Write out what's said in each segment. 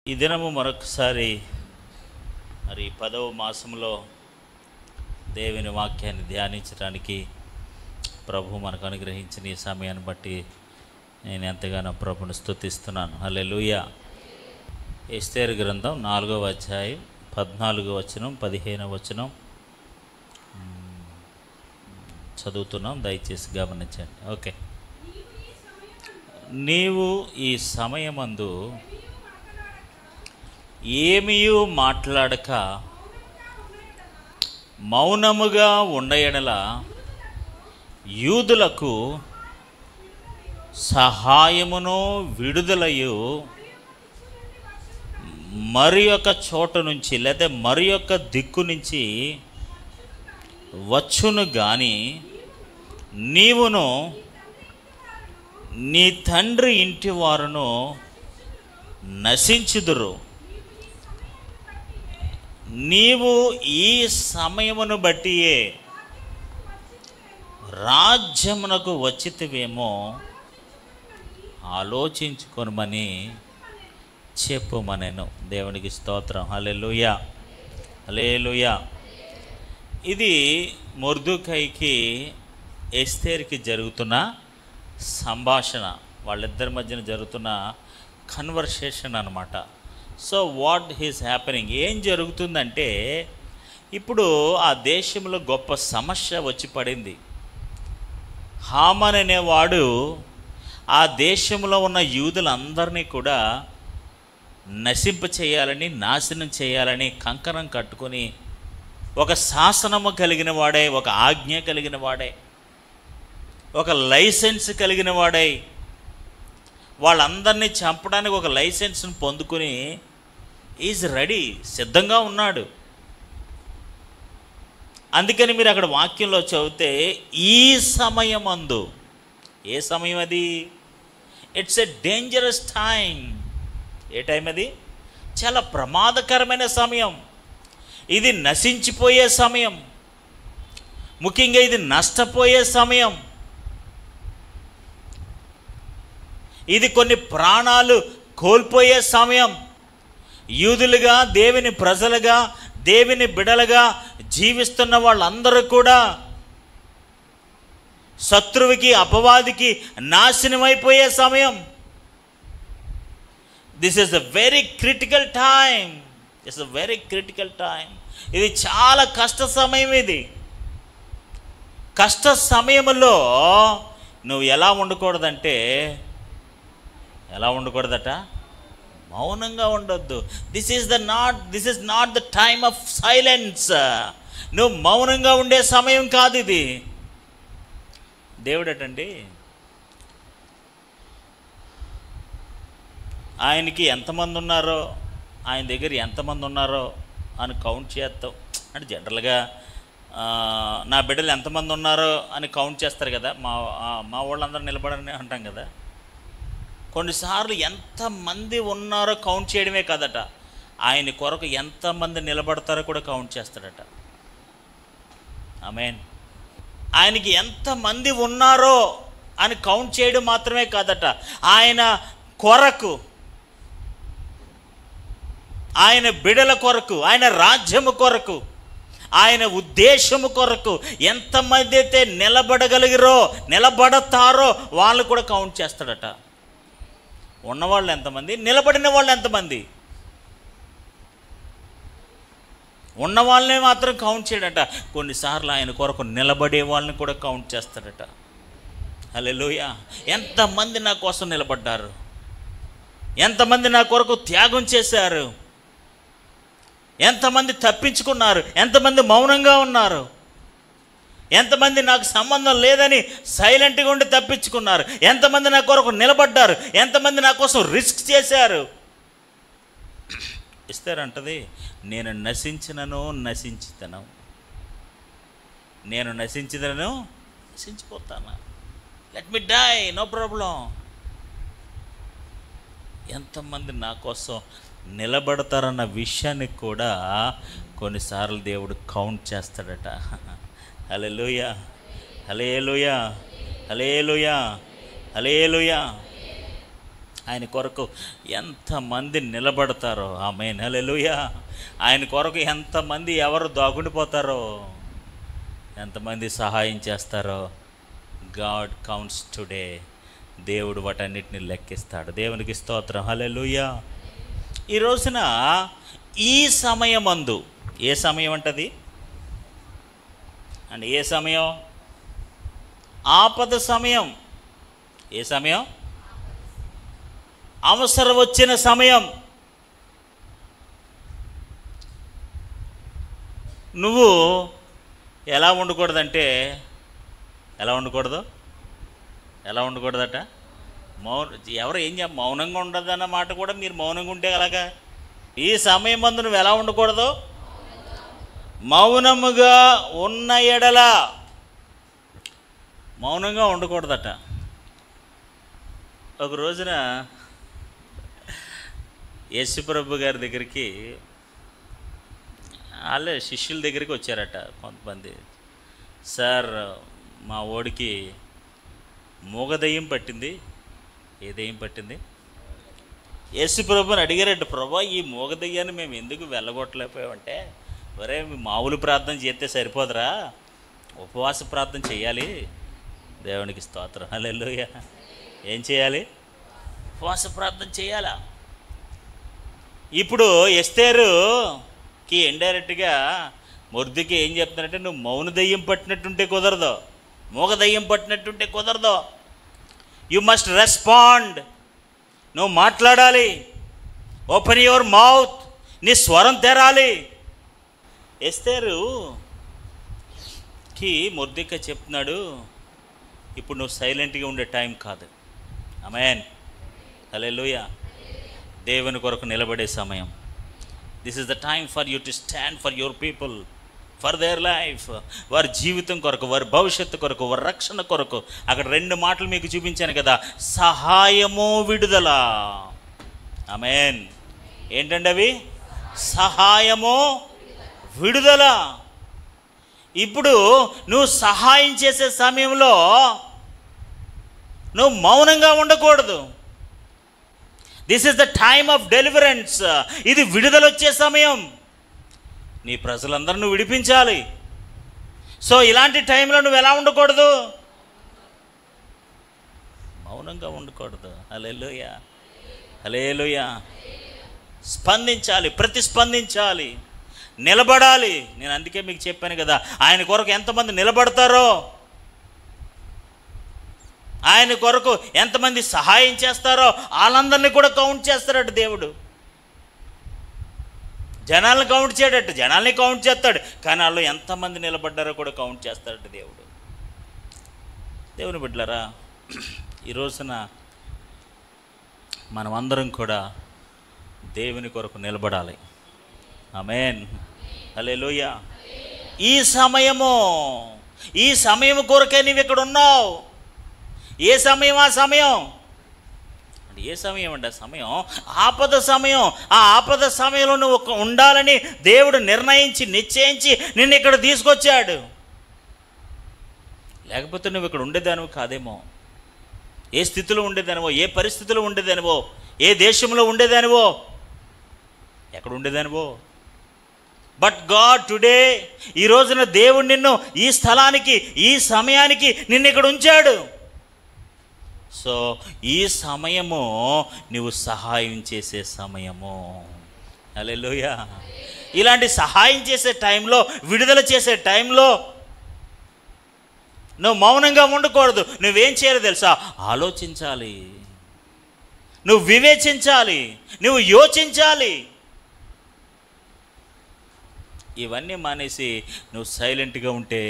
ఈ దినము మరొకసారి మరి 10వ మాసంలో దేవుని వాక్యాన్ని ధ్యానించడానికి ప్రభు మనకు అనుగ్రహించిన ఈ సమయాన్ని బట్టి నేను ఎంతగానో ప్రభుని స్తుతిస్తున్నాను. హల్లెలూయా. ఎస్తేరు గ్రంథం 4వ అధ్యాయం 14వ వచనం 15వ వచనం చదువుతున్నాం, దయచేసి గమనించండి. ఓకే. నీవు ఈ సమయమందు ఏమీయూ మాట్లాడక మౌనముగా ఉండయెడల యూదులకు సహాయమును విడుదలయు మరి యొక్క చోట నుంచి లేదా మరి యొక్క దిక్కు నుంచి వచ్చును గాని నీవును నీ తండ్రి ఇంటి వారును నశించుదురు. నీవు ఈ సమయమును బట్టియే రాజ్యమునకు వచ్చితివేమో ఆలోచించుకొనమని చెప్పుమనెను. దేవునికి స్తోత్రం. హల్లెలూయా, హల్లెలూయా. ఇది మొర్దెకైకి ఎస్తేరుకి జరుగుతున్న సంభాషణ, వాళ్ళిద్దరి మధ్యన జరుగుతున్న కన్వర్సేషన్ అన్నమాట. సో వాట్ ఈస్ హ్యాపెనింగ్, ఏం జరుగుతుందంటే ఇప్పుడు ఆ దేశంలో గొప్ప సమస్య వచ్చి పడింది. హామాన్ అనేవాడు ఆ దేశంలో ఉన్న యూదులందరినీ కూడా నశింప చేయాలని, నాశనం చేయాలని కంకణం కట్టుకొని ఒక శాసనము కలిగిన వాడే, ఒక ఆజ్ఞ కలిగిన వాడే, ఒక లైసెన్స్ కలిగిన వాడై వాళ్ళందరినీ చంపడానికి ఒక లైసెన్స్ను పొందుకొని ఈజ్ రెడీ, సిద్ధంగా ఉన్నాడు. అందుకని మీరు అక్కడ వాక్యంలో చదివితే ఈ సమయమందు, ఏ సమయం అది? It's a dangerous time. A time అది? చాలా ప్రమాదకరమైన సమయం. ఇది నశించిపోయే సమయం, ముఖ్యంగా ఇది నష్టపోయే సమయం. ఇది కొన్ని ప్రాణాలు కోల్పోయే సమయం. యూదులుగా, దేవుని ప్రజలుగా, దేవుని బిడలుగా జీవిస్తున్న వాళ్ళందరూ కూడా శత్రువుకి, అపవాదికి నాశనమైపోయే సమయం. This is a very critical time. It's a very critical time. ఇది చాలా కష్ట సమయం. ఇది కష్ట సమయంలో నువ్వు ఎలా ఉండకూడదంటే, ఎలా ఉండకూడదట? మౌనంగా ఉండొద్దు. This is not the time of silence. నువ్వు మౌనంగా ఉండే సమయం కాదు ఇది. దేవుడటండి ఆయనకి ఎంతమంది ఉన్నారో, ఆయన దగ్గర ఎంతమంది ఉన్నారో అని కౌంట్ చేస్తావు అంటే, జనరల్గా నా బిడ్డలు ఎంతమంది ఉన్నారో అని కౌంట్ చేస్తారు కదా, మా వాళ్ళందరూ నిలబడని అంటాం కదా. కొన్నిసార్లు ఎంతమంది ఉన్నారో కౌంట్ చేయడమే కాదట, ఆయన కొరకు ఎంతమంది నిలబడతారో కూడా కౌంట్ చేస్తాడట. ఆమేన్. ఆయనకి ఎంతమంది ఉన్నారో అని కౌంట్ చేయడం మాత్రమే కాదట, ఆయన కొరకు, ఆయన బిడల కొరకు, ఆయన రాజ్యము కొరకు, ఆయన ఉద్దేశము కొరకు ఎంతమంది అయితే నిలబడతారో వాళ్ళు కూడా కౌంట్ చేస్తాడట. ఉన్నవాళ్ళు ఎంతమంది, నిలబడిన వాళ్ళు ఎంతమంది, ఉన్న వాళ్ళని మాత్రం కౌంట్ చేయడట. కొన్నిసార్లు ఆయన కొరకు నిలబడే వాళ్ళని కూడా కౌంట్ చేస్తాడట. హల్లెలూయా. ఎంతమంది నా కోసం నిలబడ్డారు, ఎంతమంది నా కొరకు త్యాగం చేశారు, ఎంతమంది తప్పించుకున్నారు, ఎంతమంది మౌనంగా ఉన్నారు, ఎంతమంది నాకు సంబంధం లేదని సైలెంట్గా ఉండి తప్పించుకున్నారు, ఎంతమంది నా కొరకు నిలబడ్డారు, ఎంతమంది నా కోసం రిస్క్ చేశారు. ఇస్తారంటది, నేను నశించితను, నేను నశించిపోతాను. Let me die, no problem. ఎంతమంది నా కోసం నిలబడతారన్న విషయాన్ని కూడా కొన్నిసార్లు దేవుడు కౌంట్ చేస్తాడట. హల్లెలూయా, హల్లెలూయా, హల్లెలూయా, హల్లెలూయా. ఆయన కొరకు ఎంతమంది నిలబడతారో, ఆమేన్, హల్లెలూయా. ఆయన కొరకు ఎంతమంది ఎవరు దాగుండిపోతారో, ఎంతమంది సహాయం చేస్తారో, గాడ్ కౌంట్స్ టుడే. దేవుడు వాటన్నిటిని లెక్కిస్తాడు. దేవునికి స్తోత్రం, హల్లెలూయా. ఈ రోజున ఈ సమయమందు, ఏ సమయం అంటది అండ్ ఏ సమయం? ఆపద సమయం. ఏ సమయం? అవసరం వచ్చిన సమయం. నువ్వు ఎలా ఉండకూడదంటే, ఎలా ఉండకూడదట? ఎవరు ఏం మౌనంగా ఉండదన్న మాట కూడా మీరు మౌనంగా ఉంటే అలాగా. ఈ సమయం మందు నువ్వు ఎలా ఉండకూడదు? మౌనముగా ఉన్న ఎడల. మౌనంగా ఉండకూడదట. ఒక రోజున యేసుప్రభు గారి దగ్గరికి వాళ్ళే శిష్యుల దగ్గరికి వచ్చారట కొంతమంది. సార్, మా ఓడికి మూగదయ్యం పట్టింది. ఏ దయ్యం పట్టింది? యేసుప్రభుని అడిగారట, ప్రభా ఈ మూగదయ్యాన్ని మేము ఎందుకు వెళ్ళగొట్టలేకపోయామంటే, ఒరే మామూలు ప్రార్థన చేస్తే సరిపోదురా, ఉపవాస ప్రార్థన చేయాలి. దేవునికి స్తోత్రం, హల్లెలూయా. ఏం చేయాలి? ఉపవాస ప్రార్థన చేయాలా? ఇప్పుడు ఎస్తేరుకి ఇండైరెక్ట్గా మొర్దుకి ఏం చెప్తున్నారంటే, నువ్వు మౌన దయ్యం పట్టినట్టుంటే కుదరదు, మూగ దయ్యం పట్టినట్టుంటే కుదరదు. You must respond. నువ్వు మాట్లాడాలి. Open your mouth. నీ స్వరం తెరాలి. ఎస్తేరుకి మొర్దెకై చెప్తున్నాడు, ఇప్పుడు నువ్వు సైలెంట్గా ఉండే టైం కాదు. ఆమేన్, హల్లెలూయా. దేవుని కొరకు నిలబడే సమయం. This is the time for you to stand for your people, for their life. వారి జీవితం కొరకు, వారి భవిష్యత్తు కొరకు, వారి రక్షణ కొరకు. అక్కడ 2 మాటలు మీకు చూపించాను కదా, సహాయము, విడుదల. ఆమేన్. ఏంటండి అవి? సహాయము, విడుదల. ఇప్పుడు నువ్వు సహాయం చేసే సమయంలో నువ్వు మౌనంగా ఉండకూడదు. This is the time of deliverance. ఇది విడుదల వచ్చే సమయం. నీ ప్రజలందరూ నువ్వు విడిపించాలి. సో ఇలాంటి టైంలో నువ్వు ఎలా ఉండకూడదు? మౌనంగా ఉండకూడదు. హల్లెలూయా, హల్లెలూయా. స్పందించాలి, ప్రతిస్పందించాలి, నిలబడాలి. నేను అందుకే మీకు చెప్పాను కదా, ఆయన కొరకు ఎంతమంది నిలబడతారో, ఆయన కొరకు ఎంతమంది సహాయం చేస్తారో వాళ్ళందరినీ కూడా కౌంట్ చేస్తాడట దేవుడు. జనాలను కౌంట్ చేయడట, జనాల్ని కౌంట్ చేస్తాడు, కానీ వాళ్ళు ఎంతమంది నిలబడ్డారో కూడా కౌంట్ చేస్తాడట దేవుడు. దేవుని బిడ్డలారా, ఈ రోజున మనమందరం కూడా దేవుని కొరకు నిలబడాలి. ఆమేన్, హల్లెలూయా. ఈ సమయము కొరకే నీవు ఇక్కడ ఉన్నావు. ఏ సమయం? ఆ సమయం. ఏ సమయం అంటే, ఆ సమయం ఆపద సమయం. ఆ ఆపద సమయంలో నువ్వు ఉండాలని దేవుడు నిర్ణయించి, నిశ్చయించి నిన్ను ఇక్కడ తీసుకొచ్చాడు. లేకపోతే నువ్వు ఇక్కడ ఉండేదానివి కాదేమో. ఏ స్థితిలో ఉండేదానివో, ఏ పరిస్థితిలో ఉండేదానివో, ఏ దేశంలో ఉండేదానివో, ఎక్కడ ఉండేదానివో. బట్ గాడ్ టుడే, ఈ రోజున దేవుడు నిన్ను ఈ స్థలానికి, ఈ సమయానికి నిన్ను ఇక్కడ ఉంచాడు. సో ఈ సమయము నువ్వు సహాయం చేసే సమయము. హల్లెలూయా. ఇలాంటి సహాయం చేసే టైంలో, విడుదల చేసే టైంలో నువ్వు మౌనంగా ఉండకూడదు. నువ్వేం చేయాలో తెలుసా? ఆలోచించాలి, నువ్వు వివేచించాలి, నువ్వు యోచించాలి. ఇవన్నీ మానేసి నువ్వు సైలెంట్గా ఉంటే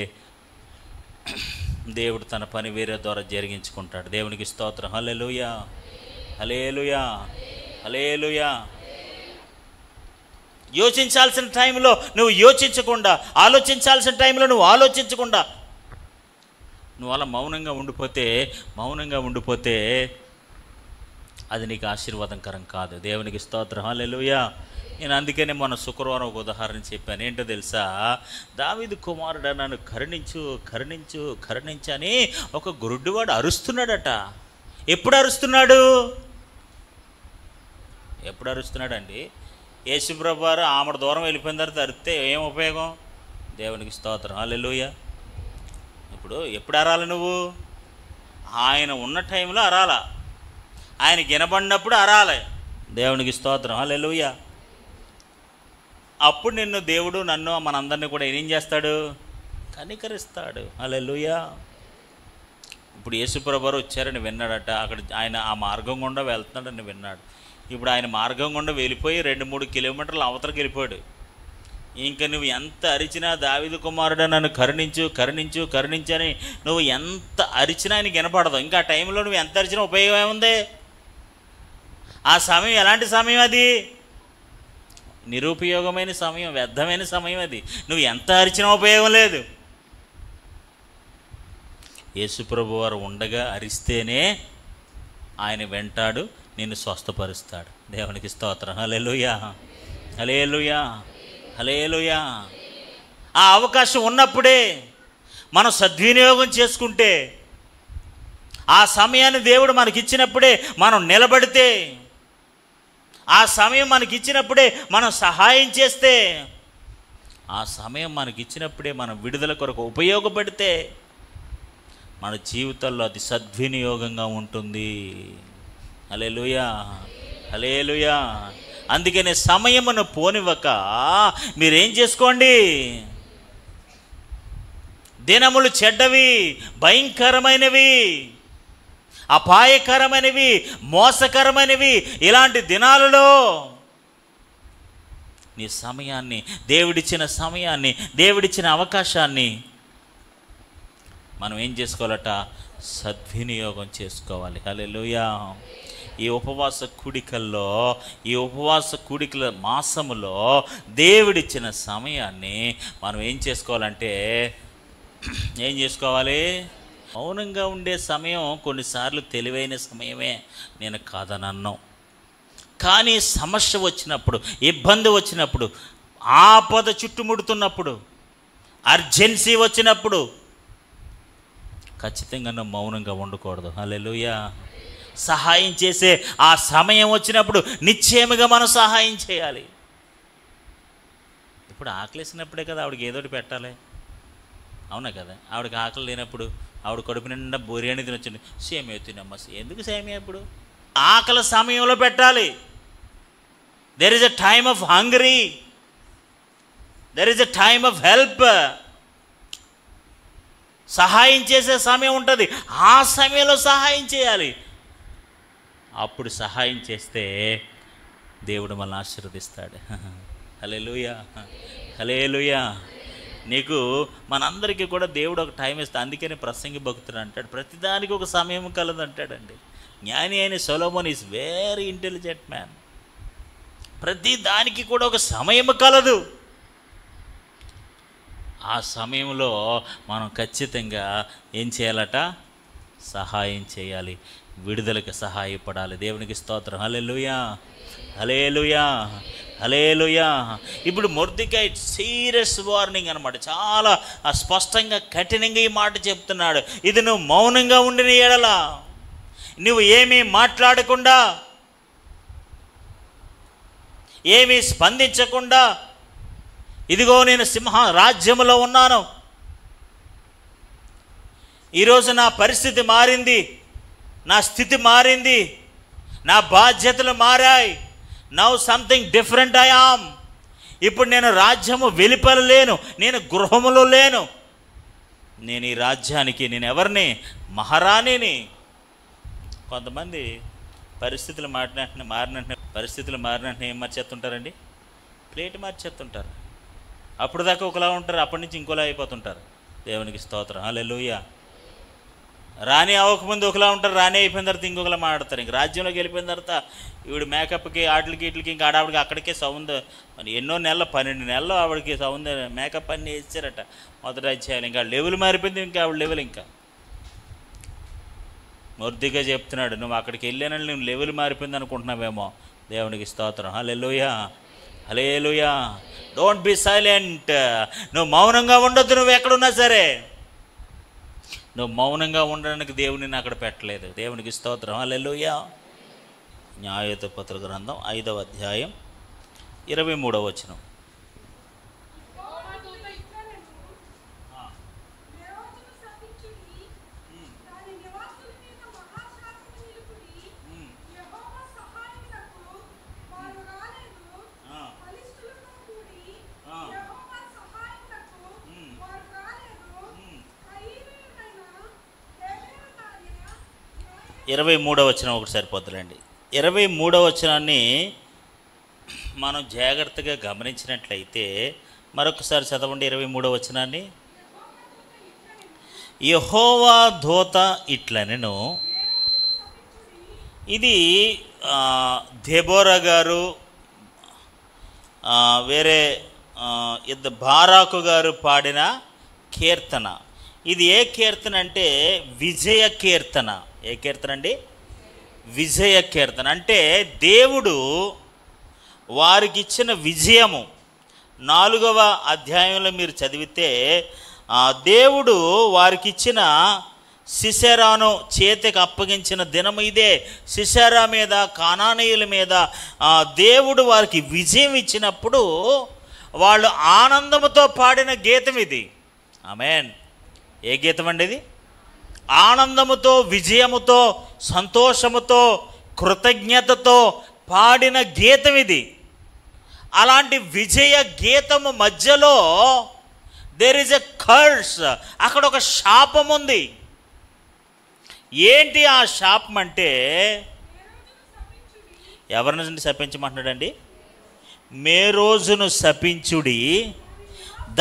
దేవుడు తన పని వేరే ద్వారా జరిగించుకుంటాడు. దేవునికి స్తోత్రం, హల్లెలూయా, హల్లెలూయా, హల్లెలూయా. యోచించాల్సిన టైంలో నువ్వు యోచించకుండా, ఆలోచించాల్సిన టైంలో నువ్వు ఆలోచించకుండా నువ్వు అలా మౌనంగా ఉండిపోతే అది నీకు ఆశీర్వాదకరం కాదు. దేవునికి స్తోత్రం, హల్లెలూయా. నేను అందుకనే మొన్న శుక్రవారం ఒక ఉదాహరణ చెప్పాను. ఏంటో తెలుసా? దావీదు కుమారుడా, నన్ను కరుణించు, కరుణించు, కరుణించని ఒక గురుడ్డివాడు అరుస్తున్నాడట. ఎప్పుడు అరుస్తున్నాడు? ఎప్పుడు అరుస్తున్నాడండి? యేసుప్రభు వారు ఆమె దూరం వెళ్ళిపోయిన తర్వాత అరిస్తే ఏం ఉపయోగం? దేవునికి స్తోత్రం, హల్లెలూయా. ఇప్పుడు ఎప్పుడు అరాలి నువ్వు? ఆయన ఉన్న టైంలో అరాలా, ఆయన వినబడినప్పుడు అరాలి. దేవునికి స్తోత్రం, హల్లెలూయా. అప్పుడు నిన్ను దేవుడు, నన్ను, మనందరినీ కూడా ఏం చేస్తాడు? కనికరిస్తాడు, హల్లెలూయా. ఇప్పుడు యేసుప్రభు వారు వచ్చారని విన్నాడట, అక్కడ ఆయన ఆ మార్గం గుండా వెళ్తున్నాడని విన్నాడు. ఇప్పుడు ఆయన మార్గం గుండా వెళ్ళిపోయి 2-3 కిలోమీటర్లు అవతలకి వెళ్ళిపోయాడు. ఇంక నువ్వు ఎంత అరిచినా, దావీదు కుమారుడా నన్ను కరుణించు కరుణించు కరుణించని నువ్వు ఎంత అరిచినా ఆయనకి వినపడదు. ఇంకా ఆ టైంలో నువ్వు ఎంత అరిచినా ఉపయోగం ఏముంది? ఆ సమయం ఎలాంటి సమయం? అది నిరుపయోగమైన సమయం, వ్యర్థమైన సమయం. అది నువ్వు ఎంత అరిచినా ఉపయోగం లేదు. యేసుప్రభు వారు ఉండగా అరిస్తేనే ఆయన వెంటాడు, నిన్ను స్వస్థపరుస్తాడు. దేవునికి స్తోత్రం, హల్లెలూయా, హల్లెలూయా, హల్లెలూయా. ఆ అవకాశం ఉన్నప్పుడే మనం సద్వినియోగం చేసుకుంటే, ఆ సమయాన్ని దేవుడు మనకిచ్చినప్పుడే మనం నిలబడితే, ఆ సమయం మనకిచ్చినప్పుడే మనం సహాయం చేస్తే, ఆ సమయం మనకిచ్చినప్పుడే మనం విడుదల కొరకు ఉపయోగపడితే మన జీవితాల్లో అది సద్వినియోగంగా ఉంటుంది. హల్లెలూయా, హల్లెలూయా. అందుకనే సమయమును పోనివ్వక మీరేం చేసుకోండి? దినములు చెడ్డవి, భయంకరమైనవి, అపాయకరమైనవి, మోసకరమైనవి. ఇలాంటి దినాలలో నీ సమయాన్ని, దేవుడిచ్చిన సమయాన్ని, దేవుడిచ్చిన అవకాశాన్ని మనం ఏం చేసుకోవాలట? సద్వినియోగం చేసుకోవాలి. హల్లెలూయా. ఈ ఉపవాస కూడికల మాసములో దేవుడిచ్చిన సమయాన్ని మనం ఏం చేసుకోవాలంటే, ఏం చేసుకోవాలి? మౌనంగా ఉండే సమయం కొన్నిసార్లు తెలివైన సమయమే, నేను కాదనన్ను. కానీ సమస్య వచ్చినప్పుడు, ఇబ్బంది వచ్చినప్పుడు, ఆపద చుట్టుముడుతున్నప్పుడు, అర్జెన్సీ వచ్చినప్పుడు ఖచ్చితంగా నువ్వు మౌనంగా ఉండకూడదు. హల్లెలూయా. సహాయం చేసే ఆ సమయం వచ్చినప్పుడు నిశ్చయముగా మనం సహాయం చేయాలి. ఇప్పుడు ఆకలేసినప్పుడే కదా ఆవిడకి ఏదోటి పెట్టాలి, అవునా కదా? ఆవిడకి ఆకలి లేనప్పుడు, ఆవిడ కడుపు నిండా బిర్యానీ తినొచ్చింది, సేమియా తినమ్మా. ఎందుకు సేమియా? ఇప్పుడు ఆకలి సమయంలో పెట్టాలి. There is a time of hungry, there is a time of help. సహాయం చేసే సమయం ఉంటుంది, ఆ సమయంలో సహాయం చేయాలి. అప్పుడు సహాయం చేస్తే దేవుడు మనల్ని ఆశీర్వదిస్తాడు. హల్లెలూయా, హల్లెలూయా. నీకు మనందరికీ కూడా దేవుడు ఒక టైం ఇస్తాడు. అందుకని ప్రసంగి భక్తుడు అంటాడు, ప్రతిదానికి ఒక సమయం కలదు అంటాడండి. జ్ఞాని అయిన Solomon is very intelligent man. ప్రతి దానికి కూడా ఒక సమయం కలదు. ఆ సమయంలో మనం ఖచ్చితంగా ఏం చేయాలట? సహాయం చేయాలి, విడుదలకు సహాయపడాలి. దేవునికి స్తోత్రం, హల్లెలూయా, హల్లెలూయా, హల్లెలూయా. ఇప్పుడు మొర్దెకై సీరియస్ వార్నింగ్ అనమాట, చాలా స్పష్టంగా కఠినంగా ఈ మాట చెప్తున్నాడు. ఇది నువ్వు మౌనంగా ఉండిన ఎడల, నువ్వు ఏమీ మాట్లాడకుండా, ఏమీ స్పందించకుండా, ఇదిగో నేను రాజ్యములో ఉన్నాను, ఈరోజు నా పరిస్థితి మారింది, నా స్థితి మారింది, నా బాధ్యతలు మారాయి, now something different I am. ఇప్పుడు నేను రాజ్యము వెలుపల లేను, నేను గృహములో లేను, నేను ఈ రాజ్యానికి నేను ఎవరిని? మహారాణిని. కొంతమంది పరిస్థితులు మారినట్టు ఏం మార్చేస్తుంటారండి? ప్లేట్ మార్చేస్తుంటారు. అప్పుడు దాకా ఒకలా ఉంటారు, అప్పటి నుంచి ఇంకోలా అయిపోతుంటారు. దేవునికి స్తోత్రం, హల్లెలూయా. రాణి అవ్వకముందు ఒకలా ఉంటారు, రాణి అయిపోయిన తర్వాత ఇంకొకలా మాట్లాడతారు. ఇంక రాజ్యంలోకి వెళ్ళిపోయిన తర్వాత ఈవిడ మేకప్కి ఆటలకి ఇట్లకి ఇంకా ఆవిడకి అక్కడికే సౌండ్, ఎన్నో నెలలు 12 నెలలు ఆవిడకి సౌండ్ మేకప్ అన్నీ వేసారట మొదటి అధ్యాయులు. ఇంకా లెవెల్ మారిపోయింది, ఇంకా ఆవిడ లెవెల్. ఇంకా మొర్దెకై చెప్తున్నాడు, నువ్వు అక్కడికి వెళ్ళానని నువ్వు లెవెల్ మారిపోయింది అనుకుంటున్నావేమో. దేవునికి స్తోత్రం, hallelujah, hallelujah. Don't be silent. నువ్వు మౌనంగా ఉండొద్దు. నువ్వు ఎక్కడున్నా సరే నువ్వు మౌనంగా ఉండడానికి దేవుడిని అక్కడ పెట్టలేదు. దేవునికి స్తోత్రం, హల్లెలూయా. న్యాయోపతుల గ్రంథం 5వ అధ్యాయం 23వ వచనం. ఇరవై 23వ వచనం ఒకటి సరిపోతుందండి. 23వ వచనాన్ని మనం జాగ్రత్తగా గమనించినట్లయితే మరొకసారి చదవండి 23వ వచనాన్ని. యెహోవా దూత ఇట్లనెను. ఇది దెబోరా గారు వేరే బారాకు గారు పాడిన కీర్తన. ఇది ఏ కీర్తన అంటే విజయ కీర్తన. ఏ కీర్తన అండి? విజయ కీర్తన. అంటే దేవుడు వారికి ఇచ్చిన విజయము 4వ అధ్యాయంలో మీరు చదివితే దేవుడు వారికి ఇచ్చిన సిసెరాను చేతికి అప్పగించిన దినము ఇదే. సిసెరా మీద, కానానీయుల మీద దేవుడు వారికి విజయం ఇచ్చినప్పుడు వాళ్ళు ఆనందముతో పాడిన గీతం ఇది. ఆమేన్. ఏ గీతం అండి ఇది? ఆనందముతో, విజయముతో, సంతోషముతో, కృతజ్ఞతతో పాడిన గీతం ఇది. అలాంటి విజయ గీతము మధ్యలో దేర్ ఈజ్ ఎ కర్స్. అక్కడ ఒక శాపం ఉంది. ఏంటి ఆ శాపం అంటే? ఎవరిని శపించమంటున్నాడండి? మేరోజును శపించుడి,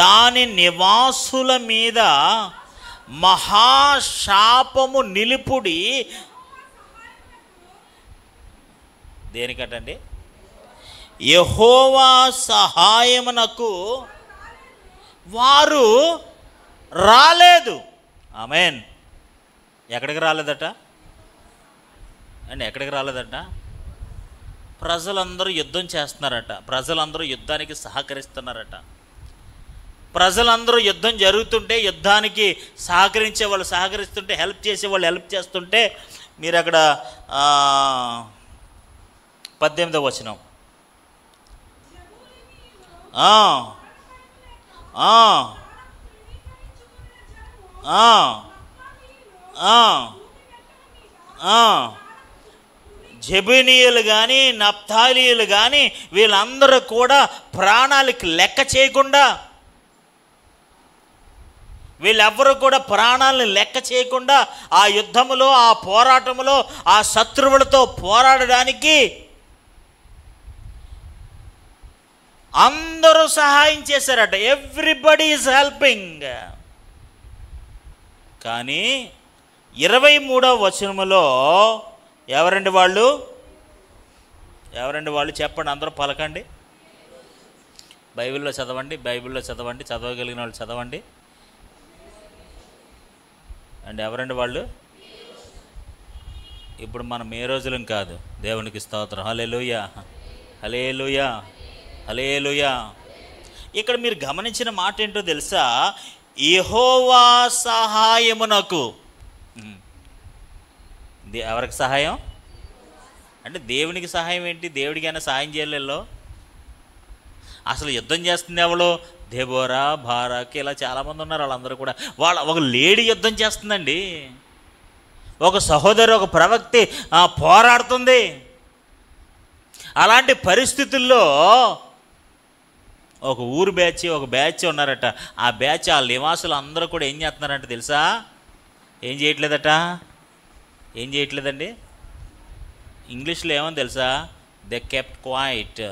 దాని నివాసుల మీద మహాశాపము నిలుపుడి. దేనికటండి? యెహోవా సహాయమునకు వారు రాలేదు. ఆమేన్. ఎక్కడికి రాలేదట అండి? ఎక్కడికి రాలేదట? ప్రజలందరూ యుద్ధం చేస్తున్నారట. ప్రజలందరూ యుద్ధానికి సహకరిస్తున్నారట. ప్రజలందరూ యుద్ధం జరుగుతుంటే యుద్ధానికి సహకరించే వాళ్ళు సహకరిస్తుంటే, హెల్ప్ చేసే వాళ్ళు హెల్ప్ చేస్తుంటే, మీరు అక్కడ 18వ వచనం. జెబూనీయులు కానీ, నప్తాలీయులు కానీ వీళ్ళందరూ కూడా ప్రాణాలకి లెక్క చేయకుండా, వీళ్ళెవ్వరూ కూడా ప్రాణాలను లెక్క చేయకుండా ఆ యుద్ధములో, ఆ పోరాటములో, ఆ శత్రువులతో పోరాడడానికి అందరూ సహాయం చేశారట. Everybody is helping. కానీ 23వ వచనములో ఎవరండి వాళ్ళు? ఎవరండి వాళ్ళు? చెప్పండి, అందరూ పలకండి. బైబిల్లో చదవండి, బైబిల్లో చదవండి, చదవగలిగిన వాళ్ళు చదవండి అండి. ఎవరండి వాళ్ళు? ఇప్పుడు మనం ఏ రోజులం కాదు. దేవునికి స్తోత్రం. హల్లెలూయా, హల్లెలూయా, హల్లెలూయా. ఇక్కడ మీరు గమనించిన మాట ఏంటో తెలుసా? యెహోవా సహాయమునకు. ఎవరికి సహాయం అంటే? దేవునికి సహాయం ఏంటి? దేవుడికి అయినా సహాయం చేయలేలో. అసలు యుద్ధం చేస్తుంది ఎవరు? దెబోరా, బారాకు, ఇలా చాలామంది ఉన్నారు. వాళ్ళందరూ కూడా ఒక లేడీ యుద్ధం చేస్తుందండి. ఒక సహోదరు, ఒక ప్రవక్తి పోరాడుతుంది. అలాంటి పరిస్థితుల్లో ఒక ఊరు బ్యాచ్ ఉన్నారట. ఆ బ్యాచ్, ఆ నివాసులు అందరూ కూడా ఏం చేస్తున్నారంటే తెలుసా? ఏం చేయట్లేదట? ఏం చేయట్లేదండి? ఇంగ్లీష్లో ఏమని తెలుసా? They kept quiet.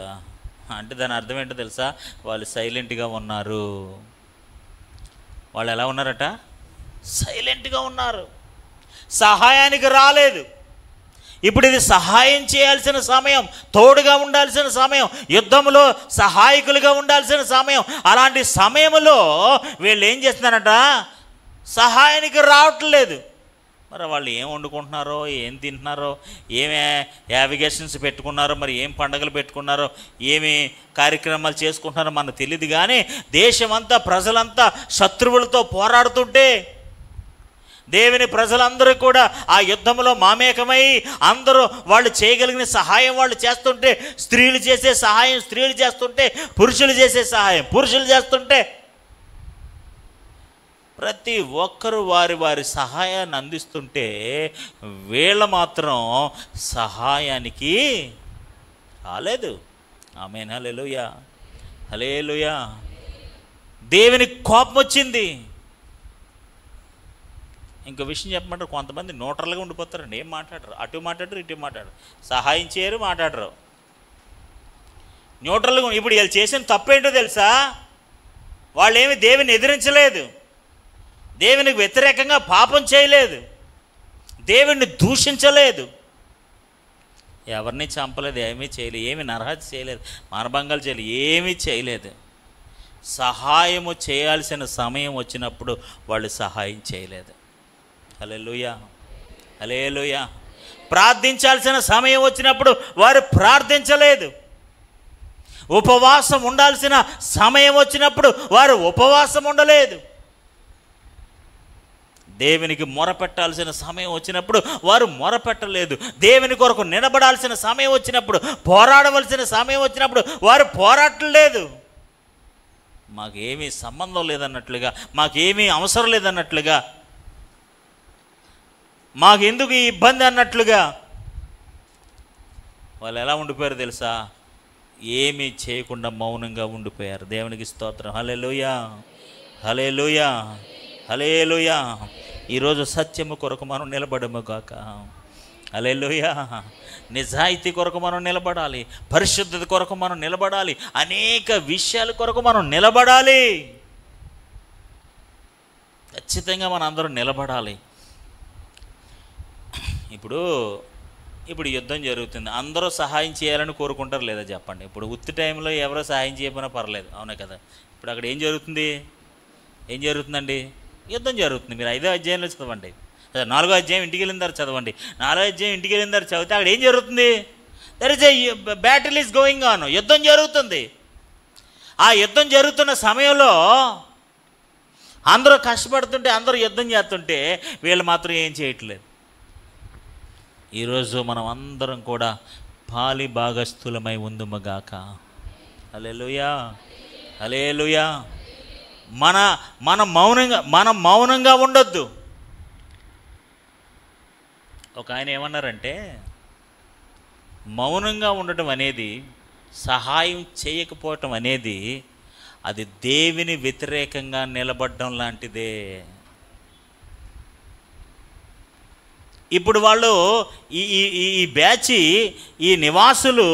అంటే దాని అర్థం ఏంటో తెలుసా? వాళ్ళు సైలెంట్గా ఉన్నారు. వాళ్ళు ఎలా ఉన్నారట? సైలెంట్గా ఉన్నారు. సహాయానికి రాలేదు. ఇప్పుడు ఇది సహాయం చేయాల్సిన సమయం, తోడుగా ఉండాల్సిన సమయం, యుద్ధంలో సహాయకులుగా ఉండాల్సిన సమయం. అలాంటి సమయంలో వీళ్ళు ఏం చేస్తున్నారట? సహాయానికి రావట్లేదు. మరి వాళ్ళు ఏం వండుకుంటున్నారో, ఏం తింటున్నారో, ఏమే యావిగేషన్స్ పెట్టుకున్నారో, మరి ఏం పండుగలు పెట్టుకున్నారో, ఏమి కార్యక్రమాలు చేసుకుంటున్నారో మనకు తెలియదు. కానీ దేశమంతా, ప్రజలంతా శత్రువులతో పోరాడుతుంటే దేవుని ప్రజలందరూ కూడా ఆ యుద్ధంలో మామేకమై అందరూ వాళ్ళు చేయగలిగిన సహాయం వాళ్ళు చేస్తుంటే, స్త్రీలు చేసే సహాయం స్త్రీలు చేస్తుంటే, పురుషులు చేసే సహాయం పురుషులు చేస్తుంటే, ప్రతి ఒక్కరు వారి వారి సహాయాన్ని అందిస్తుంటే వీళ్ళ మాత్రం సహాయానికి రాలేదు. ఆమేన్. హల్లెలూయా, హల్లెలూయా. దేవునికి కోపం వచ్చింది. ఇంకో విషయం చెప్పమంటారు, కొంతమంది న్యూట్రల్గా ఉండిపోతారండి, ఏం మాట్లాడరు, అటు మాట్లాడరు ఇటు మాట్లాడరు, సహాయం చేయరు, మాట్లాడరు, న్యూట్రల్గా. ఇప్పుడు వీళ్ళు చేసిన తప్పేంటో తెలుసా? వాళ్ళేమి దేవుని ఎదిరించలేదు, దేవునికి వ్యతిరేకంగా పాపం చేయలేదు, దేవుణ్ణి దూషించలేదు, ఎవరిని చంపలేదు, ఏమీ చేయలేదు, ఏమి నరహత్య చేయలేదు, మానభంగాలు చేయలేదు, ఏమీ చేయలేదు. సహాయము చేయాల్సిన సమయం వచ్చినప్పుడు వాళ్ళు సహాయం చేయలేదు. హల్లెలూయా, హల్లెలూయా. ప్రార్థించాల్సిన సమయం వచ్చినప్పుడు వారు ప్రార్థించలేదు. ఉపవాసం ఉండాల్సిన సమయం వచ్చినప్పుడు వారు ఉపవాసం ఉండలేదు. దేవునికి మొరపెట్టాల్సిన సమయం వచ్చినప్పుడు వారు మొరపెట్టలేదు. దేవుని కొరకు నిలబడాల్సిన సమయం వచ్చినప్పుడు, పోరాడవలసిన సమయం వచ్చినప్పుడు వారు పోరాడలేదు. మాకేమీ సంబంధం లేదన్నట్లుగా, మాకేమీ అవసరం లేదన్నట్లుగా, మాకెందుకు ఈ ఇబ్బంది అన్నట్లుగా వాళ్ళు ఎలా ఉండిపోయారు తెలుసా? ఏమీ చేయకుండా మౌనంగా ఉండిపోయారు. దేవునికి స్తోత్రం. హల్లెలూయా, హల్లెలూయా, హల్లెలూయా. ఈరోజు సత్యము కొరకు మనం నిలబడము గాక. హల్లెలూయా. నిజాయితీ కొరకు మనం నిలబడాలి, పరిశుద్ధత కొరకు మనం నిలబడాలి, అనేక విషయాల కొరకు మనం నిలబడాలి. ఖచ్చితంగా మనం అందరం నిలబడాలి. ఇప్పుడు యుద్ధం జరుగుతుంది, అందరూ సహాయం చేయాలని కోరుకుంటారు లేదా చెప్పండి? ఇప్పుడు ఉత్తి టైంలో ఎవరో సహాయం చేయకపోయినా పర్లేదు, అవునా కదా? ఇప్పుడు అక్కడ ఏం జరుగుతుంది? ఏం జరుగుతుందండి? యుద్ధం జరుగుతుంది. మీరు 5వ అధ్యాయంలో చదవండి, 4వ అధ్యాయం ఇంటికి వెళ్ళిన తర్వాత చదవండి. 4వ అధ్యాయం ఇంటికి వెళ్ళిన తర్వాత చదివితే అక్కడ ఏం జరుగుతుంది? There is a battle is going on. యుద్ధం జరుగుతుంది. ఆ యుద్ధం జరుగుతున్న సమయంలో అందరూ కష్టపడుతుంటే, అందరూ యుద్ధం చేస్తుంటే వీళ్ళు మాత్రం ఏం చేయట్లేదు. ఈరోజు మనం అందరం కూడా పాలి భాగస్థులమై ఉందుమగాక. హల్లెలూయా, హల్లెలూయా. మనం మౌనంగా ఉండొద్దు. ఒక ఆయన ఏమన్నారంటే, మౌనంగా ఉండటం అనేది, సహాయం చేయకపోవటం అనేది, అది దేవుని వ్యతిరేకంగా నిలబడడం లాంటిదే. ఇప్పుడు వాళ్ళు ఈ బ్యాచ్, ఈ నివాసులు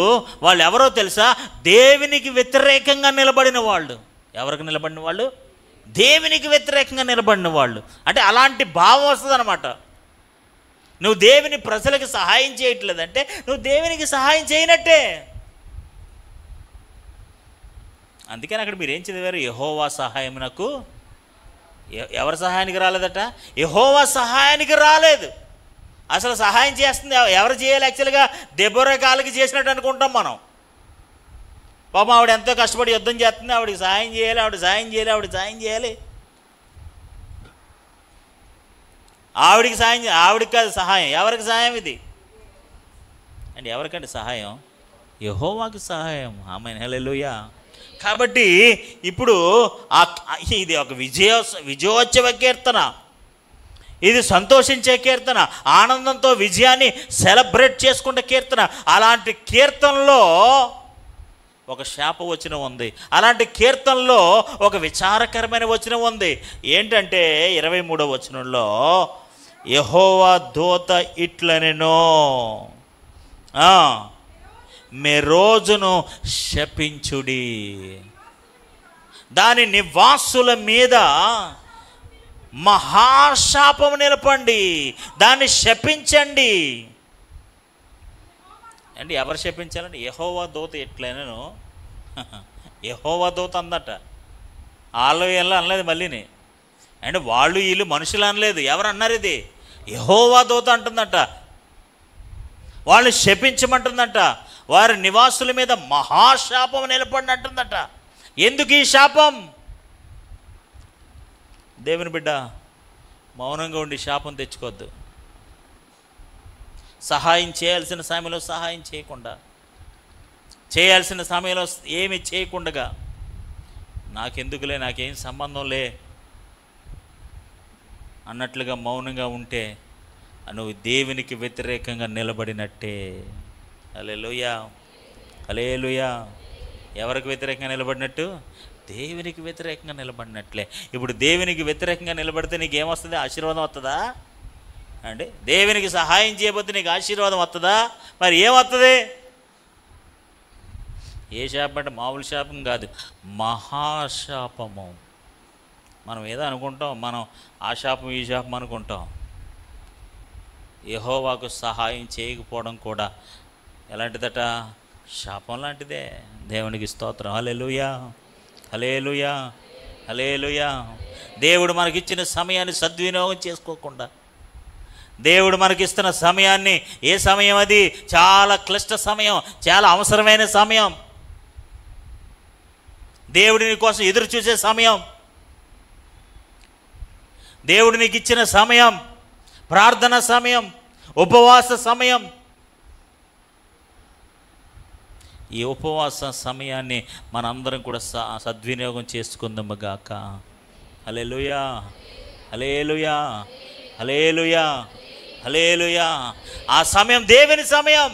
వాళ్ళు ఎవరో తెలుసా? దేవునికి వ్యతిరేకంగా నిలబడిన వాళ్ళు. ఎవరికి నిలబడిన వాళ్ళు? దేవునికి వ్యతిరేకంగా నిలబడిన వాళ్ళు. అంటే అలాంటి భావం వస్తుంది అన్నమాట. నువ్వు దేవుని ప్రజలకు సహాయం చేయట్లేదంటే నువ్వు దేవునికి సహాయం చేయనట్టే. అందుకని అక్కడ మీరు ఏం చదివారు? యెహోవా సహాయమునకు. ఎవరి సహాయానికి రాలేదట? యెహోవా సహాయానికి రాలేదు. అసలు సహాయం చేస్తుంది ఎవరు చేయాలి? యాక్చువల్గా దెబోరా కాళ్ళకి చేసినట్టు అనుకుంటాం మనం. పాపం ఆవిడ ఎంతో కష్టపడి యుద్ధం చేస్తుంది, ఆవిడకి సహాయం చేయాలి, ఆవిడ సహాయం చేయాలి, ఆవిడ సహాయం చేయాలి. ఆవిడికి సాయం, ఆవిడికి కాదు సహాయం. ఎవరికి సహాయం ఇది? అంటే ఎవరికంటే సహాయం? యెహోవాకి సహాయం. ఆమేన్, హల్లెలూయా. కాబట్టి ఇప్పుడు ఇది ఒక విజయోత్సవ కీర్తన, ఇది సంతోషించే కీర్తన, ఆనందంతో విజయాన్ని సెలబ్రేట్ చేసుకునే కీర్తన. అలాంటి కీర్తనలో ఒక శాపవచనం ఉంది, అలాంటి కీర్తనలో ఒక విచారకరమైన వచనం ఉంది. ఏంటంటే 23వ వచనంలో యెహోవా దూత ఇట్లనెను, మెరోజును శపించుడి, దాని నివాసుల మీద మహాశాపము నిలపండి, దాన్ని శపించండి. అంటే ఎవరు శపించాలంటే యెహోవా దూత ఎట్లనెను. యెహోవా దూత అందట, వాళ్ళు వీళ్ళు అనలేదు మళ్ళీని. అంటే వాళ్ళు వీళ్ళు మనుషులు అనలేదు. ఎవరు అన్నారు? ఇది యెహోవా దూత అంటుందట. వాళ్ళు శపించమంటుందట, వారి నివాసుల మీద మహాశాపం నిలపండి అంటుందట. ఎందుకు ఈ శాపం? దేవుని బిడ్డ, మౌనంగా ఉండి శాపం తెచ్చుకోవద్దు. సహాయం చేయాల్సిన సమయంలో సహాయం చేయకుండా, చేయాల్సిన సమయంలో ఏమి చేయకుండా, నాకెందుకులే, నాకేం సంబంధం లే అన్నట్లుగా మౌనంగా ఉంటే నువ్వు దేవునికి వ్యతిరేకంగా నిలబడినట్టే. హల్లెలూయా, హల్లెలూయా. ఎవరికి వ్యతిరేకంగా నిలబడినట్టు? దేవునికి వ్యతిరేకంగా నిలబడినట్లే. ఇప్పుడు దేవునికి వ్యతిరేకంగా నిలబడితే నీకేమొస్తుంది? ఆశీర్వాదం వస్తుందా అంటే? దేవునికి సహాయం చేయబోతే నీకు ఆశీర్వాదం వస్తుందా? మరి ఏమవుతుంది? ఏ శాపం అంటే మామూలు శాపం కాదు, మహాశాపము. మనం ఏదో అనుకుంటాం, మనం ఆ శాపం ఈ శాపం అనుకుంటాం. యెహోవాకు సహాయం చేయకపోవడం కూడా ఎలాంటిదట? శాపం లాంటిదే. దేవునికి స్తోత్రం. హల్లెలూయా, హల్లెలూయా, హల్లెలూయా. దేవుడు మనకిచ్చిన సమయాన్ని సద్వినియోగం చేసుకోకుండా, దేవుడు మనకిస్తున్న సమయాన్ని, ఏ సమయం అది? చాలా క్లిష్ట సమయం, చాలా అవసరమైన సమయం, దేవుడిని కోసం ఎదురు చూసే సమయం, దేవుడు నీకు ఇచ్చిన సమయం, ప్రార్థన సమయం, ఉపవాస సమయం. ఈ ఉపవాస సమయాన్ని మనందరం కూడా సద్వినియోగం చేసుకుందాము గాక. హల్లెలూయా, హల్లెలూయా, హల్లెలూయా, హల్లెలూయా. ఆ సమయం దేవుని సమయం.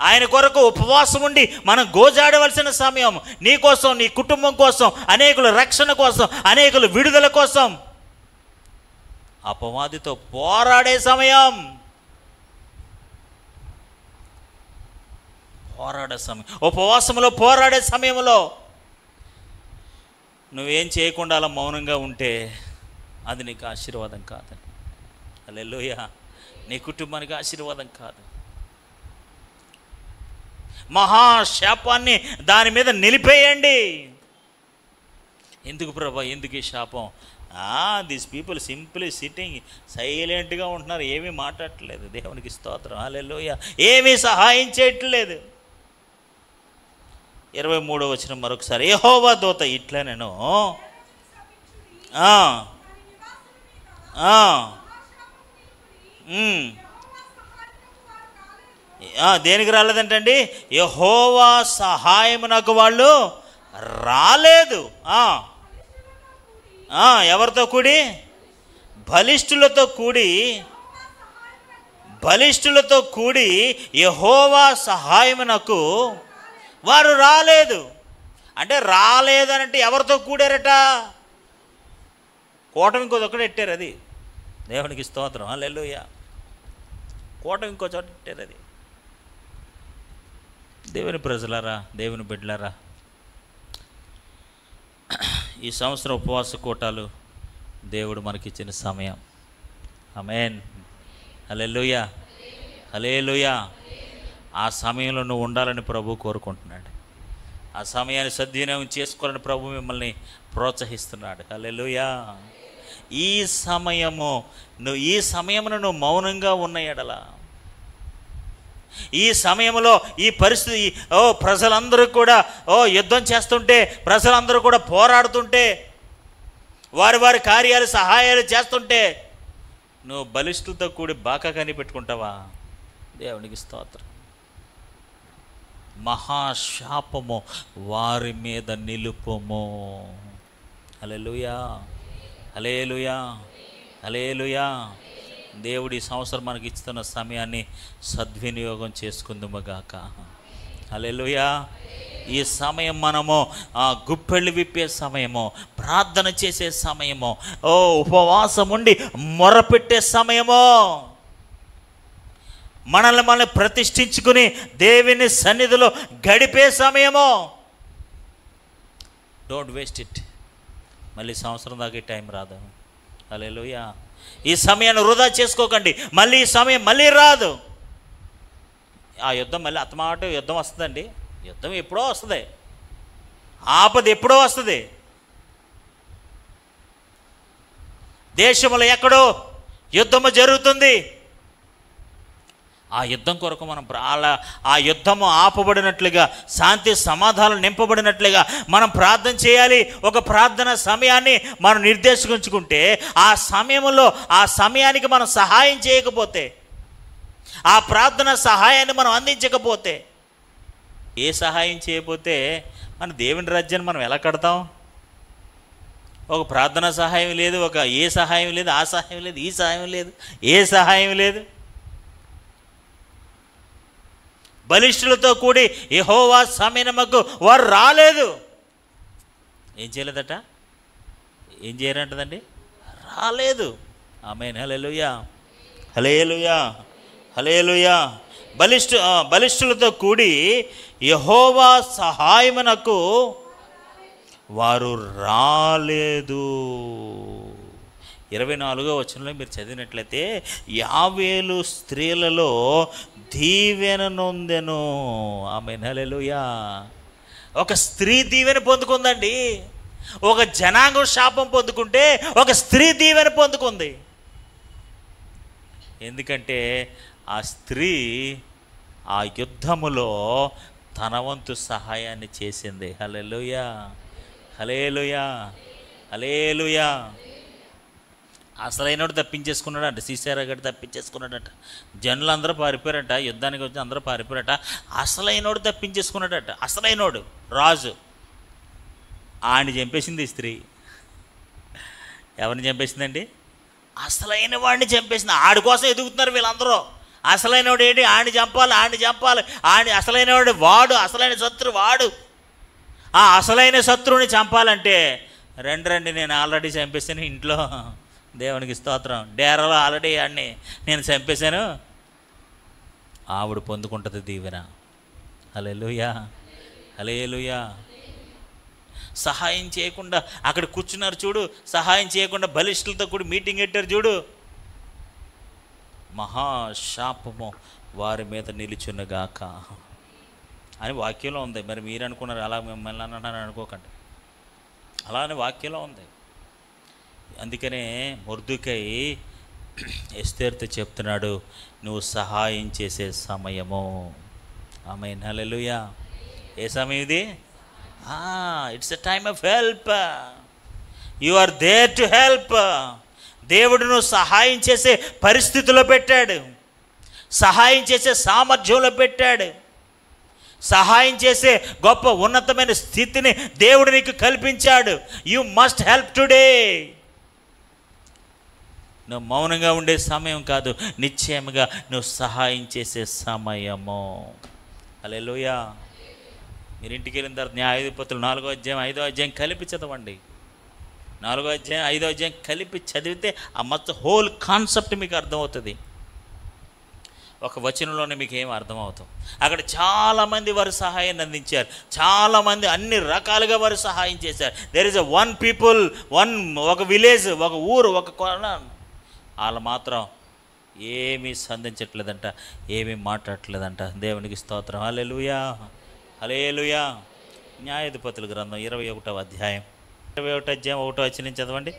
ఆయన కొరకు ఉపవాసం ఉండి మనం గోజాడవలసిన సమయం. నీ కోసం, నీ కుటుంబం కోసం, అనేకుల రక్షణ కోసం, అనేకుల విడుదల కోసం, అపవాదితో పోరాడే సమయం. పోరాడే సమయం, ఉపవాసంలో పోరాడే సమయంలో నువ్వేం చేయకుండా అలా మౌనంగా ఉంటే అది నీకు ఆశీర్వాదం కాదు. హల్లెలూయా. నీ కుటుంబానికి ఆశీర్వాదం కాదు. మహాశాపాన్ని దాని మీద నిలిపేయండి. ఎందుకు ప్రభా, ఎందుకు ఈ శాపం? దిస్ పీపుల్ సింప్లీ సిట్టింగ్, సైలెంట్గా ఉంటున్నారు, ఏమీ మాట్లాడట్లేదు. దేవునికి స్తోత్రం. హల్లెలూయా. ఏమీ సహాయం చేయట్లేదు. 23వ వచనం మరొకసారి. యెహోవా దూత ఇట్లా నేను దేనికి రాలేదంటండి? యెహోవా సహాయమునకు వాళ్ళు రాలేదు. ఎవరితో కూడి? బలిష్ఠులతో కూడి యెహోవా సహాయమునకు వారు రాలేదు. అంటే రాలేదనంటే ఎవరితో కూడారట? కోటం ఇంకో చోట పెట్టారు. అది దేవునికి స్తోత్రం. హల్లెలూయా. కోటం ఇంకో చోట పెట్టారు. అది దేవుని ప్రజలారా, దేవుని బిడ్డలారా, ఈ సంవత్సరం ఉపవాస కూటాలు దేవుడు మనకిచ్చిన సమయం. ఆమేన్. హల్లెలూయా, హల్లెలూయా. ఆ సమయంలో నువ్వు ఉండాలని ప్రభు కోరుకుంటున్నాడు. ఆ సమయాన్ని సద్వినియోగం చేసుకోవాలని ప్రభు మిమ్మల్ని ప్రోత్సహిస్తున్నాడు. హల్లెలూయా. ఈ సమయమును నువ్వు మౌనంగా ఉన్న ఎడల, ఈ సమయంలో ఈ పరిస్థితి, ప్రజలందరూ కూడా యుద్ధం చేస్తుంటే, ప్రజలందరూ కూడా పోరాడుతుంటే, వారి వారి కార్యాలు సహాయాలు చేస్తుంటే నువ్వు బలిష్ఠులతో కూడి బాకా కనిపెట్టుకుంటావా? దేవునికి స్తోత్రం. మహాశాపము వారి మీద నిలుపుము. హల్లెలూయా, హల్లెలూయా, హల్లెలూయా. దేవుడి సంవత్సరం మనకి ఇస్తున్న సమయాన్ని సద్వినియోగం చేసుకుందుముగాక. హల్లెలూయా. ఈ సమయం మనము గుప్పెళ్ళు విప్పే సమయము, ప్రార్థన చేసే సమయము, ఉపవాసం ఉండి మొరపెట్టే సమయము, మనల్ని ప్రతిష్ఠించుకుని దేవుని సన్నిధిలో గడిపే సమయము. Don't waste it. మళ్ళీ సంవత్సరం దాకా టైం రాదు. హల్లెలూయా. ఈ సమయాన్ని వృధా చేసుకోకండి. మళ్ళీ ఈ సమయం మళ్ళీ రాదు. ఆ యుద్ధం మళ్ళీ అత్తమాట యుద్ధం వస్తుందండి. యుద్ధం ఎప్పుడో వస్తుంది, ఆపద ఎప్పుడో వస్తుంది. దేశంలో ఎక్కడో యుద్ధము జరుగుతుంది, ఆ యుద్ధం కొరకు మనం ఆ యుద్ధము ఆపబడినట్లుగా, శాంతి సమాధానం నింపబడినట్లుగా మనం ప్రార్థన చేయాలి. ఒక ప్రార్థన సమయాన్ని మనం నిర్దేశించుకుంటే ఆ సమయంలో ఆ సమయానికి మనం సహాయం చేయకపోతే, ఆ ప్రార్థన సహాయాన్ని మనం అందించకపోతే, ఏ సహాయం చేయకపోతే మన దేవుని రాజ్యాన్ని మనం ఎలా కడతాం? ఒక ప్రార్థన సహాయం లేదు, ఏ సహాయం లేదు, ఆ సహాయం లేదు, ఈ సహాయం లేదు, ఏ సహాయం లేదు. బలిష్ఠులతో కూడి యెహోవా సన్నిధికి వారు రాలేదు. ఏం చేయలేదట? ఏం చేయరంటదండి? రాలేదు. ఆమేన్. హల్లెలూయా, హల్లెలూయా, హల్లెలూయా. బలిష్ఠులతో కూడి యెహోవా సహాయమునకు వారు రాలేదు. 24వ వచనంలో మీరు చదివినట్లయితే, యావేలు స్త్రీలలో దీవెన నొందెను. ఆమేన్. హల్లెలూయా. ఒక స్త్రీ దీవెన పొందుకుందండి. ఒక జనాంగం శాపం పొందుకుంటే ఒక స్త్రీ దీవెన పొందుకుంది. ఎందుకంటే ఆ స్త్రీ ఆ యుద్ధములో తన వంతు సహాయాన్ని చేసింది. హల్లెలూయా, హల్లెలూయా, హల్లెలూయా. అసలైనోడు తప్పించేసుకున్నాడంట. సీసారా గడి తప్పించేసుకున్నాడట. జనులందరూ పారిపోయారట. యుద్ధానికి వచ్చి అందరూ పారిపోయారట. అసలైనోడు తప్పించేసుకున్నాడట. అసలైనోడు రాజు. ఆడిని చంపేసింది ఈ స్త్రీ. ఎవరిని చంపేసిందండి? అసలైన వాడిని చంపేసింది. ఆడి కోసం ఎదుగుతున్నారు వీళ్ళందరూ. అసలైనవాడు ఏంటి? ఆడిని చంపాలి, ఆడిని చంపాలి. అసలైనవాడు వాడు, అసలైన శత్రువు వాడు. ఆ అసలైన శత్రువుని చంపాలంటే రండి, నేను ఆల్రెడీ చంపేసాను ఇంట్లో, దేవునికి స్తోత్రం, డేరాలో ఆల్రెడీ ఆడిని నేను చంపేశాను, ఆవిడ పొందుకుంటుంది దీవెన. హల్లెలూయా, హల్లెలూయా. సహాయం చేయకుండా అక్కడ కూర్చున్నారు చూడు, సహాయం చేయకుండా బలిష్ఠులతో కూడా మీటింగ్ పెట్టారు చూడు. మహాశాపము వారి మీద నిలుచున్నగాక అని వాక్యంలో ఉంది. మరి మీరు అనుకున్నారు అలా మిమ్మల్ని అన్నాను అనుకోకండి, అలానే వాక్యంలో ఉంది. అందుకనే మొర్దెకై ఎస్తేరుతో చెప్తున్నాడు, నువ్వు సహాయం చేసే సమయము. ఆమేన్. హల్లెలూయా. ఏ సమయం ఇది? It's a time of help. You are there to help. దేవుడు నువ్వు సహాయం చేసే పరిస్థితిలో పెట్టాడు, సహాయం చేసే సామర్థ్యంలో పెట్టాడు, సహాయం చేసే గొప్ప ఉన్నతమైన స్థితిని దేవుడు నీకు కల్పించాడు. You must help today. నువ్వు మౌనంగా ఉండే సమయం కాదు, నిశ్చయముగా నువ్వు సహాయం చేసే సమయము. హల్లెలూయా. మీరు ఇంటికి వెళ్ళిన తర్వాత న్యాయాధిపతులు 4వ అధ్యాయం 5వ అధ్యాయం కలిపి చదవండి. 4వ అధ్యాయం 5వ అధ్యాయం కలిపి చదివితే ఆ మొత్తం హోల్ కాన్సెప్ట్ మీకు అర్థమవుతుంది. ఒక వచనంలోనే మీకు ఏం అర్థమవుతాం. అక్కడ చాలామంది వారు సహాయాన్ని అందించారు, చాలామంది అన్ని రకాలుగా వారు సహాయం చేశారు. దెర్ ఇస్ వన్ పీపుల్, ఒక విలేజ్, ఒక ఊరు, ఒక కొన, వాళ్ళు మాత్రం ఏమీ సంధించట్లేదంట, ఏమీ మాట్లాడట్లేదంట. దేవునికి స్తోత్రం. హల్లెలూయా, హల్లెలూయా. న్యాయాధిపతుల గ్రంథం 21వ అధ్యాయం 21వ అధ్యాయం 1వ వచనం చదవండి.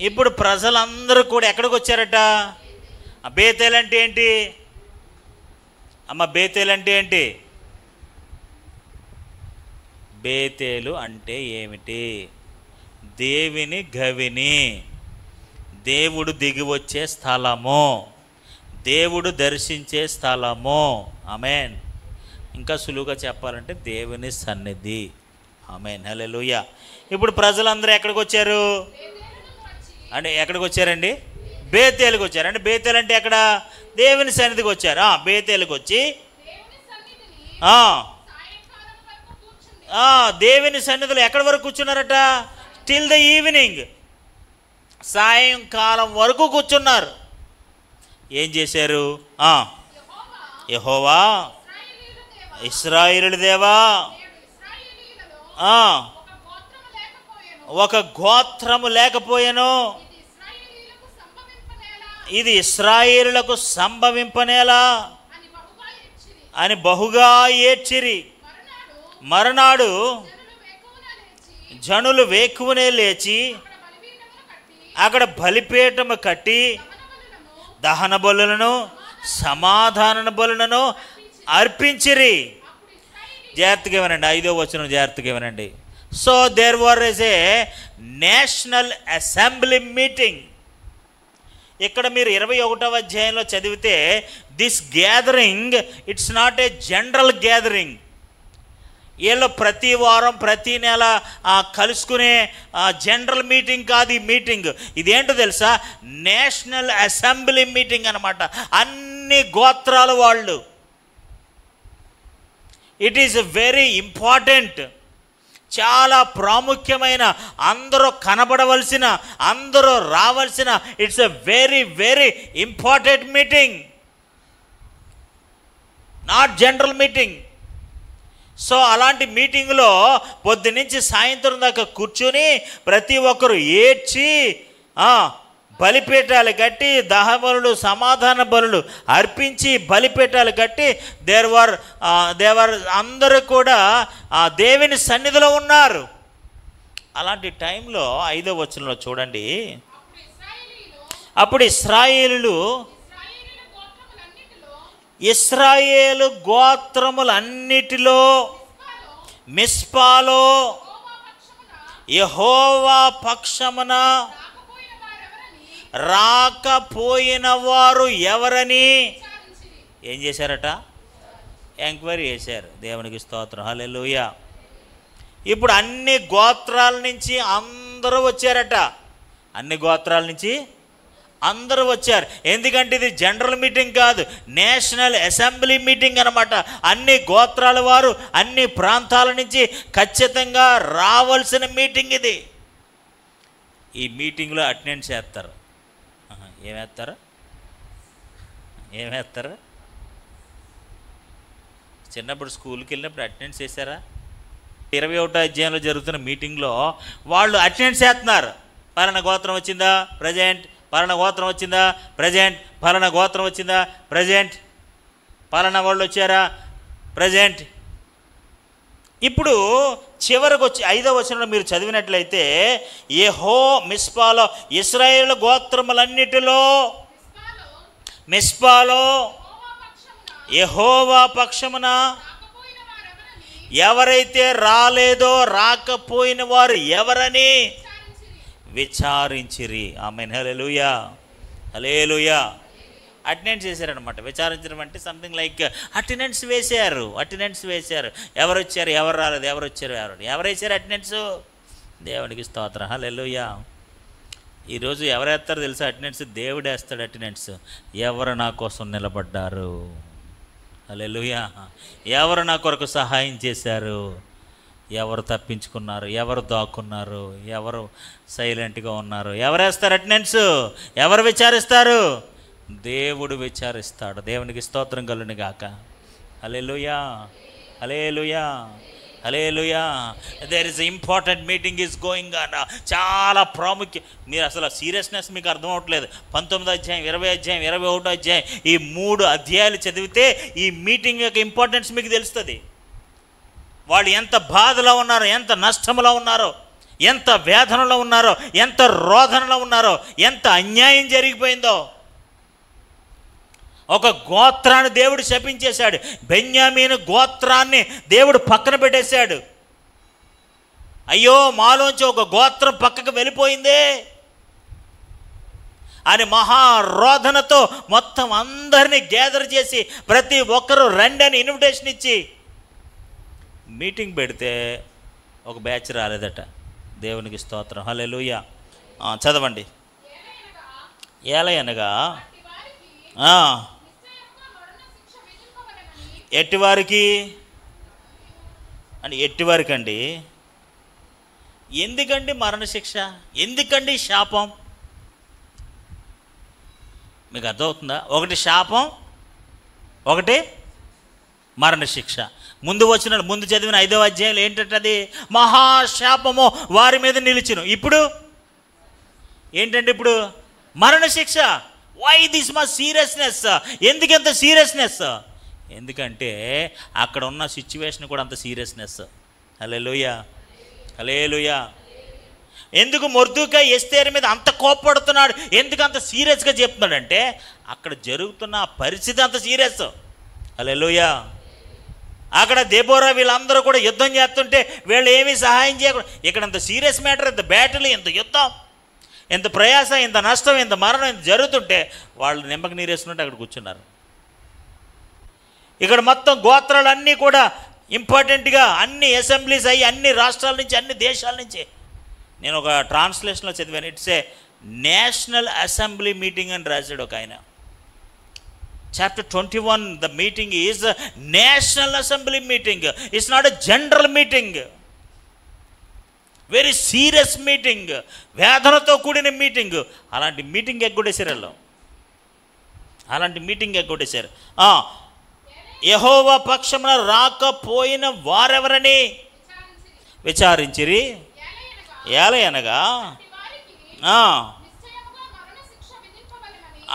ఇప్పుడు ప్రజలందరూ కూడా ఎక్కడికి వచ్చారట? బేతేలు అంటే ఏంటి అమ్మ? బేతేలు అంటే ఏంటి? బేతేలు అంటే ఏమిటి? దేవుని గవిని, దేవుడు దిగి వచ్చే స్థలము, దేవుడు దర్శించే స్థలము. ఆమేన్. ఇంకా సులువుగా చెప్పాలంటే దేవుని సన్నిధి. ఆమేన్. హల్లెలూయా. ఇప్పుడు ప్రజలందరూ ఎక్కడికి వచ్చారు అంటే ఎక్కడికి వచ్చారండి? బేతేలుకి వచ్చారు. అంటే బేతేలు అంటే ఎక్కడ? దేవుని సన్నిధికి వచ్చారు. బేతేలుకి వచ్చి దేవుని సన్నిధిలో ఎక్కడి వరకు కూర్చున్నారట? టిల్ ద ఈవినింగ్, సాయంకాలం వరకు కూర్చున్నారు. ఏం చేశారు? యెహోవా ఇశ్రాయేలు దేవా, ఒక గోత్రము లేకపోయెను, ఇది ఇశ్రాయేలులకు సంభవింపనేలా అని బహుగా ఏడ్చిరి. మరునాడు జనులు వేకువనే లేచి అక్కడ బలిపీఠము కట్టి దహన బలులను సమాధాన బలులను అర్పించిరి. జాగ్రత్తగా వినండి, 5వ వచనం జాగ్రత్తగా వినండి. So there was a national assembly meeting. ఇక్కడ మీరు 21వ అధ్యాయంలో చదివితే this gathering it's not a general gathering. వీళ్ళు ప్రతి వారం ప్రతి నెల కలుసుకునే జనరల్ మీటింగ్ కాదు ఈ మీటింగ్. ఇదేంటో తెలుసా? నేషనల్ అసెంబ్లీ మీటింగ్ అన్నమాట. అన్ని గోత్రాల వాళ్ళు. ఇట్ ఈస్ వెరీ ఇంపార్టెంట్, చాలా ప్రాముఖ్యమైన, అందరూ కనబడవలసిన, అందరూ రావాల్సిన, it's a very very important meeting, not general meeting. So అలాంటి మీటింగ్లో పొద్దునుంచి సాయంత్రం దాకా కూర్చొని ప్రతి ఒక్కరు ఏడ్చి బలిపీఠాలు కట్టి దహబలులు సమాధాన బలులు అర్పించి బలిపీఠాలు కట్టి దేవర్ అందరూ కూడా దేవుని సన్నిధిలో ఉన్నారు. అలాంటి టైంలో 5వ వచనంలో చూడండి, అప్పుడు ఇశ్రాయేలు గోత్రములన్నిటిలో మిస్పాలో యెహోవా పక్షమున రాకపోయిన వారు ఎవరని ఏం చేశారట? ఎంక్వైరీ చేశారు. దేవునికి స్తోత్రం, హల్లెలూయా. ఇప్పుడు అన్ని గోత్రాల నుంచి అందరూ వచ్చారట. అన్ని గోత్రాల నుంచి అందరూ వచ్చారు. ఎందుకంటే ఇది జనరల్ మీటింగ్ కాదు, నేషనల్ అసెంబ్లీ మీటింగ్ అన్నమాట. అన్ని గోత్రాల వారు అన్ని ప్రాంతాల నుంచి ఖచ్చితంగా రావాల్సిన మీటింగ్ ఇది. ఈ మీటింగ్లో అటెండెన్స్ చేస్తారు. ఏమేస్తారు? చిన్నప్పుడు స్కూల్కి వెళ్ళినప్పుడు అటెండెన్స్ చేశారా? 21వ అధ్యాయంలో జరుగుతున్న మీటింగ్లో వాళ్ళు అటెండెన్స్ చేస్తున్నారు. పలానా గోత్రం వచ్చిందా? ప్రజెంట్. పలానా గోత్రం వచ్చిందా? ప్రజెంట్. పలానా గోత్రం వచ్చిందా? ప్రజెంట్. పలానా వాళ్ళు వచ్చారా? ప్రజెంట్. ఇప్పుడు చివరికి వచ్చి 5వ వచనంలో మీరు చదివినట్లయితే మిస్పాలో ఇశ్రాయేలు గోత్రములన్నిటిలో మిస్పాలో యెహోవా పక్షమున ఎవరైతే రాలేదో రాకపోయిన వారు ఎవరని విచారించిరి. ఆమేన్, హల్లెలూయా, హల్లెలూయా. అటెండెన్స్ చేశారనమాట. విచారించడం అంటే సంథింగ్ లైక్ అటెండెన్స్ వేశారు. ఎవరు వచ్చారు, ఎవరు రాలేదు, ఎవరు వచ్చారు, ఎవరు వేశారు అటెండెన్స్? దేవునికి స్తోత్రం, హల్లెలూయా. ఈరోజు ఎవరు వేస్తారో తెలుసా అటెండెన్స్? దేవుడు వేస్తాడు అటెండెన్స్. ఎవరు నా కోసం నిలబడ్డారు, హల్లెలూయా. ఎవరు నా కొరకు సహాయం చేశారు, ఎవరు తప్పించుకున్నారు, ఎవరు దాక్కున్నారు, ఎవరు సైలెంట్గా ఉన్నారు, ఎవరు వేస్తారు అటెండెన్స్? ఎవరు విచారిస్తారు? దేవుడు విచారిస్తాడు. దేవునికి స్తోత్రం కలుగును గాక. Hallelujah, hallelujah, hallelujah. There is important meeting is going on. చాలా ప్రాముఖ్యం. మీరు అసలు సీరియస్నెస్ మీకు అర్థం అవ్వట్లేదు. 19వ అధ్యాయం, 20వ అధ్యాయం, 21వ అధ్యాయం, ఈ 3 అధ్యాయాలు చదివితే ఈ మీటింగ్ యొక్క ఇంపార్టెన్స్ మీకు తెలుస్తుంది. వాళ్ళు ఎంత బాధలో ఉన్నారో, ఎంత నష్టంలో ఉన్నారో, ఎంత వేదనలో ఉన్నారో, ఎంత రోదనలో ఉన్నారో, ఎంత అన్యాయం జరిగిపోయిందో. ఒక గోత్రాన్ని దేవుడు శపించేశాడు. బెన్యామీను గోత్రాన్ని దేవుడు పక్కన పెట్టేశాడు. అయ్యో, మాలోంచి ఒక గోత్రం పక్కకు వెళ్ళిపోయిందే అని మహారోధనతో మొత్తం అందరినీ గ్యాదర్ చేసి ప్రతి ఒక్కరూ రండి అని ఇన్విటేషన్ ఇచ్చి మీటింగ్ పెడితే ఒక బ్యాచ్ రాలేదట. దేవునికి స్తోత్రం, హల్లెలూయా. చదవండి. ఏలయనగా ఎట్టివారికి అంటే ఎట్టివారికి అండి? ఎందుకండి మరణశిక్ష? ఎందుకండి శాపం? మీకు అర్థమవుతుందా? ఒకటి శాపం, ఒకటి మరణశిక్ష. ముందు చదివిన 5వ అధ్యాయంలో ఏంటంటే అది మహాశాపము వారి మీద నిలిచును. ఇప్పుడు ఏంటంటే ఇప్పుడు మరణశిక్ష. Why this much seriousness? ఎందుకంత సీరియస్నెస్? ఎందుకంటే అక్కడ ఉన్న సిచ్యువేషన్ కూడా అంత సీరియస్నెస్. హల్లెలూయా, హల్లెలూయా. ఎందుకు మొర్దెకై ఎస్తేరు మీద అంత కోప్పడుతున్నాడు, ఎందుకు అంత సీరియస్గా చెప్తున్నాడంటే అక్కడ జరుగుతున్న పరిస్థితి అంత సీరియస్. హల్లెలూయా. అక్కడ దెబోరా వీళ్ళందరూ కూడా యుద్ధం చేస్తుంటే వీళ్ళు ఏమీ సహాయం చేయకూడదు. ఇక్కడ ఇంత సీరియస్ మ్యాటర్, ఇంత బ్యాటిల్, ఇంత యుద్ధం, ఇంత ప్రయాస, ఇంత నష్టం, ఇంత మరణం ఇంత జరుగుతుంటే వాళ్ళు నిమ్మకి నీరేసుకుంటే అక్కడ కూర్చున్నారు. ఇక్కడ మొత్తం గోత్రాలన్నీ కూడా ఇంపార్టెంట్గా అన్ని అసెంబ్లీస్ అయ్యి అన్ని రాష్ట్రాల నుంచి అన్ని దేశాల నుంచి. నేను ఒక ట్రాన్స్లేషన్లో చదివాను, it's a national assembly meeting అని రాశాడు ఒక ఆయన. Chapter 21, the meeting is a national assembly meeting. It's not a general meeting. Very serious meeting, వేదనతో కూడిన మీటింగ్. అలాంటి మీటింగ్ ఎగ్గొట్టేశారు వాళ్ళు, అలాంటి మీటింగ్ ఎగ్గొట్టేశారు. యెహోవా పక్షమున రాకపోయిన వారెవరని విచారించిరి. ఏలయనగా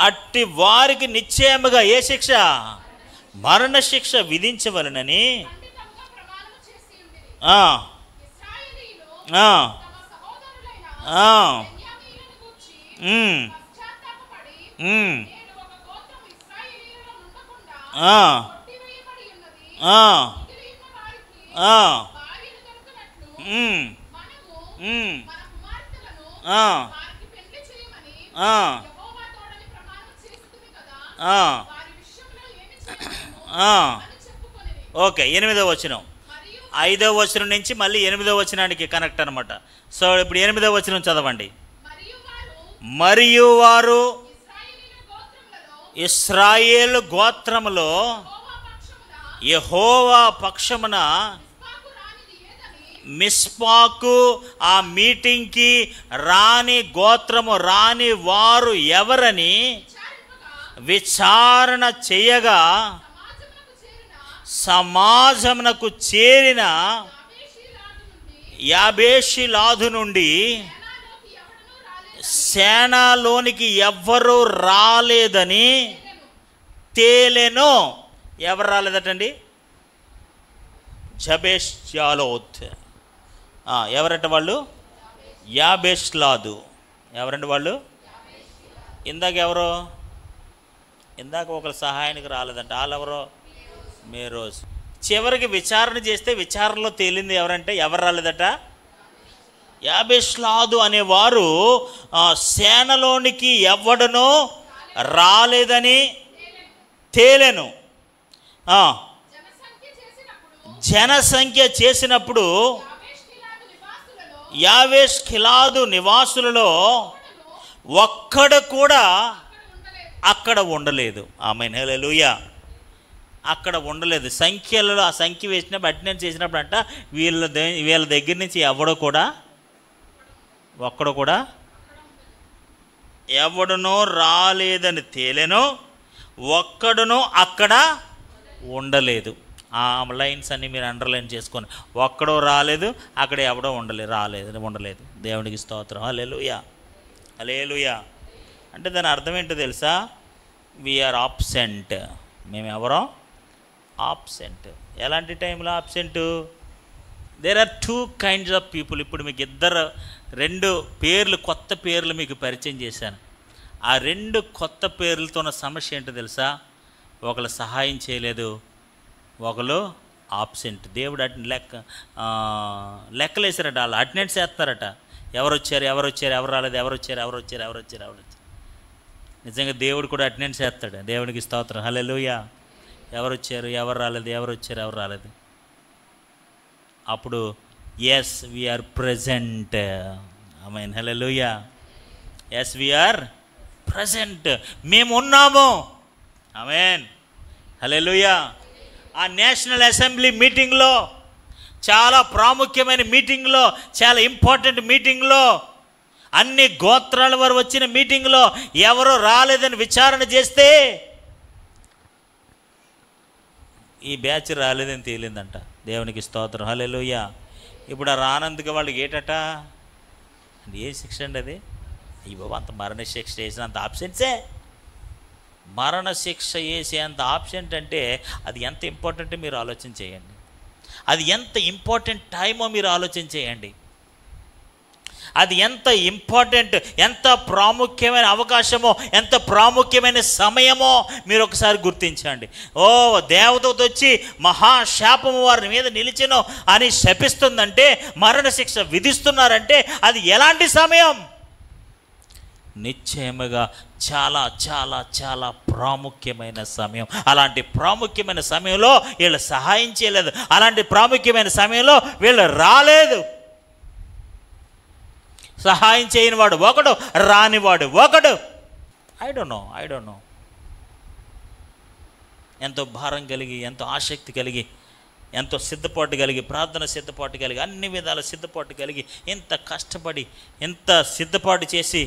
అట్టి వారికి నిశ్చయముగా ఏ శిక్ష? మరణ శిక్ష విధించవలనని ఓకే, 8వ వచనం, 5వ వచనం నుంచి మళ్ళీ 8వ వచనానికి కనెక్ట్ అనమాట. సో ఇప్పుడు 8వ వచనం చదవండి. మరియు వారు ఇశ్రాయేలు గోత్రములో యెహోవా పక్షమున మిస్పాకు ఆ మీటింగ్కి రాని గోత్రము రాని వారు ఎవరని విచారణ చేయగా సమాజమునకు చేరిన యాబేషిలాదు నుండి సేనాలోనికి ఎవ్వరూ రాలేదని తేలెను. ఎవరు రాలేదటండి? జబేష్యాలోత్. ఎవరంట వాళ్ళు? యాబేష్లాదు. ఎవరండి వాళ్ళు? ఇందాక ఎవరో, ఇందాక ఒకరు సహాయానికి రాలేదంట, వాళ్ళెవరో మేరోజ్. చివరికి విచారణ చేస్తే విచారణలో తేలింది ఎవరంటే ఎవరు రాలేదట? యాబేష్లాదు అనేవారు సేనలోనికి ఎవడనో రాలేదని తేలెను. జనసంఖ్య చేసినప్పుడు యాబేష్గిలాదు నివాసులలో ఒక్కడు కూడా అక్కడ ఉండలేదు. ఆమేన్, హల్లెలూయా. అక్కడ ఉండలేదు. సంఖ్యలలో ఆ సంఖ్య వేసినప్పుడు అటెండెన్స్ చేసినప్పుడు అంట వీళ్ళ దగ్గర నుంచి ఒక్కడు కూడా ఎవడునో రాలేదని తేలెను, ఒక్కడునో అక్కడ ఉండలేదు. ఆ లైన్స్ అన్నీ మీరు అండర్లైన్ చేసుకొని, ఒక్కడో రాలేదు, అక్కడ ఎవడో ఉండలేదు. దేవునికి స్తోత్రం. హల్లెలూయా, హల్లెలూయా. అంటే దాని అర్థం ఏంటో తెలుసా? We're absent. మేము ఎవరో ఆబ్సెంట్. ఎలాంటి టైంలో absent? There are 2 kinds of people. ఇప్పుడు మీకు 2 పేర్లు, కొత్త పేర్లు మీకు పరిచయం చేశాను. ఆ 2 కొత్త పేర్లతో ఉన్న సమస్య ఏంటో తెలుసా? ఒకళ్ళు సహాయం చేయలేదు, ఒకళ్ళు ఆబ్సెంట్. దేవుడు లెక్కలేసారట, వాళ్ళు అటెండెన్స్ వేస్తారట. ఎవరు వచ్చారు, ఎవరు రాలేదు, ఎవరు వచ్చారు. నిజంగా దేవుడు కూడా అటెండెన్స్ వేస్తాడు. దేవునికి స్తోత్రం. హల్లెలూయా. ఎవరు వచ్చారు, ఎవరు రాలేదు. అప్పుడు yes we are present. Amen, hallelujah. Yes we are present. మేము ఉన్నాము. ఆమేన్, హల్లెలూయా. ఆ నేషనల్ అసెంబ్లీ మీటింగ్లో, చాలా ప్రాముఖ్యమైన మీటింగ్లో, చాలా ఇంపార్టెంట్ మీటింగ్లో, అన్ని గోత్రాల వారు వచ్చిన మీటింగ్లో ఎవరో రాలేదని విచారణ చేస్తే ఈ బ్యాచ్ రాలేదని తేలిందంట. దేవునికి స్తోత్రం. హల్లెలూయా. ఇప్పుడు ఆ రానందుకు వాళ్ళకి ఏటట? ఏ శిక్ష అండి అది? అయ్యి బాబా, అంత మరణ శిక్ష చేసిన అంత ఆబ్సెన్సే. మరణశిక్ష వేసేంత ఆప్షన్ అంటే అది ఎంత ఇంపార్టెంట్ మీరు ఆలోచన చేయండి. అది ఎంత ఇంపార్టెంట్ టైమో మీరు ఆలోచన చేయండి. అది ఎంత ఇంపార్టెంట్, ఎంత ప్రాముఖ్యమైన అవకాశమో, ఎంత ప్రాముఖ్యమైన సమయమో మీరు ఒకసారి గుర్తించండి. ఓ దేవదూత వచ్చి మహాశాపము వారి మీద నిలిచెను అని శపిస్తుందంటే, మరణశిక్ష విధిస్తున్నారంటే అది ఎలాంటి సమయం? నిశ్చయముగా చాలా చాలా చాలా ప్రాముఖ్యమైన సమయం. అలాంటి ప్రాముఖ్యమైన సమయంలో వీళ్ళు సహాయం చేయలేదు. అలాంటి ప్రాముఖ్యమైన సమయంలో వీళ్ళు రాలేదు. సహాయం చేయని వాడు ఒకడు, రానివాడు ఒకడు. ఐ డోంట్ నో ఎంతో భారం కలిగి, ఎంతో ఆసక్తి కలిగి, ఎంతో సిద్ధపాటు కలిగి, ప్రార్థన సిద్ధపాటు కలిగి, అన్ని విధాల సిద్ధపాటు కలిగి, ఎంత కష్టపడి, ఎంత సిద్ధపాటు చేసి,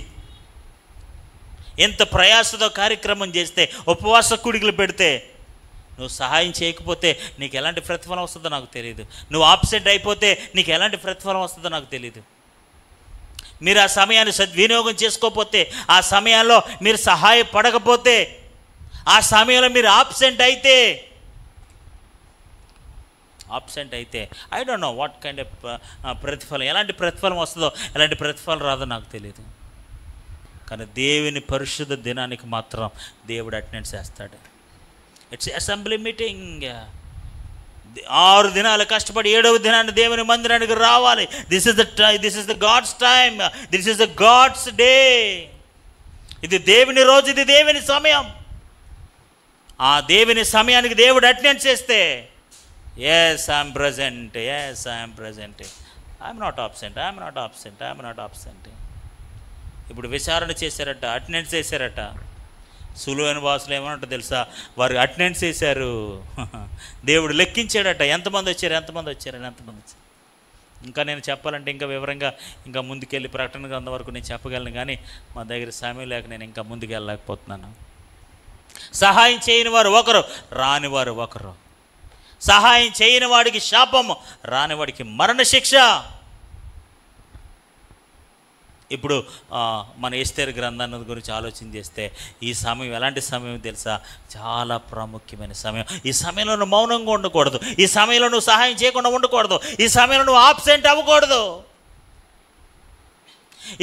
ఎంత ప్రయాసతో కార్యక్రమం చేస్తే, ఉపవాస కూడికలు పెడితే, నువ్వు సహాయం చేయకపోతే నీకు ఎలాంటి ప్రతిఫలం వస్తుందో నాకు తెలియదు. నువ్వు ఆబ్సెంట్ అయిపోతే నీకు ఎలాంటి ప్రతిఫలం వస్తుందో నాకు తెలియదు. మీరు ఆ సమయాన్ని సద్వినియోగం చేసుకోకపోతే, ఆ సమయాల్లో మీరు సహాయపడకపోతే, ఆ సమయంలో మీరు ఆబ్సెంట్ అయితే I don't know what kind of ప్రతిఫలం, ఎలాంటి ప్రతిఫలం వస్తుందో, ఎలాంటి ప్రతిఫలం రాదో నాకు తెలియదు. కానీ దేవుని పరిశుద్ధ దినానికి మాత్రం దేవుడు అటెండెన్స్ వేస్తాడు. It's assembly meeting. 6 దినాలు కష్టపడి 7వ దినాన్ని దేవుని మందిరానికి రావాలి. This is the God's time, this is the God's day. ఇది దేవుని రోజు, ఇది దేవుని సమయం. ఆ దేవుని సమయానికి దేవుడు అటెండెన్స్ చేస్తే, yes I'm present, I'm not absent. ఇప్పుడు విచారణ చేశారట, అటెండెన్స్ చేశారట. సులువైన భాషలో ఏమన్నట్టు తెలుసా? వారు అటెండెన్స్ చేశారు. దేవుడు లెక్కించాడట, ఎంతమంది వచ్చారు. ఇంకా నేను చెప్పాలంటే ఇంకా వివరంగా ఇంకా ముందుకెళ్ళి ప్రకటన గ్రంథం వరకు నేను చెప్పగలను, కానీ మా దగ్గర సమయం లేక నేను ఇంకా ముందుకు వెళ్ళలేకపోతున్నాను. సహాయం చేయని వారు ఒకరు, రానివారు ఒకరు. సహాయం చేయని వాడికి శాపము, రానివాడికి మరణశిక్ష. ఇప్పుడు మన ఎస్తేరు గ్రంథాన్ని గురించి ఆలోచన చేస్తే, ఈ సమయం ఎలాంటి సమయం తెలుసా? చాలా ప్రాముఖ్యమైన సమయం. ఈ సమయంలో నువ్వు మౌనంగా ఉండకూడదు. ఈ సమయంలో నువ్వు సహాయం చేయకుండా ఉండకూడదు. ఈ సమయంలో నువ్వు ఆబ్సెంట్ అవ్వకూడదు.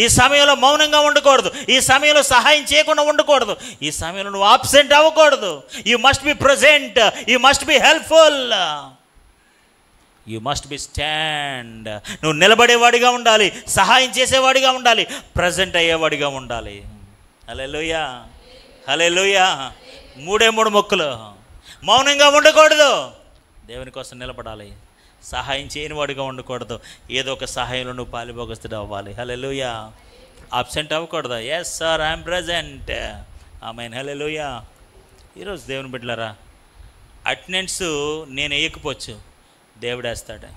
ఈ సమయంలో మౌనంగా ఉండకూడదు. ఈ సమయంలో సహాయం చేయకుండా ఉండకూడదు. ఈ సమయంలో నువ్వు ఆబ్సెంట్ అవ్వకూడదు. You must be present, you must be helpful, you must be stand. నువ్వు నిలబడేవాడిగా ఉండాలి, సహాయం చేసేవాడిగా ఉండాలి, ప్రజెంట్ అయ్యేవాడిగా ఉండాలి. హల్లెలూయా, హల్లెలూయా. 3 మొక్కులు. మౌనంగా ఉండకూడదు, దేవుని కోసం నిలబడాలి. సహాయం చేయని వాడిగా ఉండకూడదు, ఏదో ఒక సహాయంలో నువ్వు పాలిభోగస్తుడు అవ్వాలి. హల్లెలూయా. అబ్సెంట్ అవ్వకూడదు. Yes sir, I'm present. Amen, hallelujah. ఈరోజు దేవుని బిడ్డలారా, అటెండెన్స్ నేను వేయకపోవచ్చు, దేవుడు వేస్తాడు.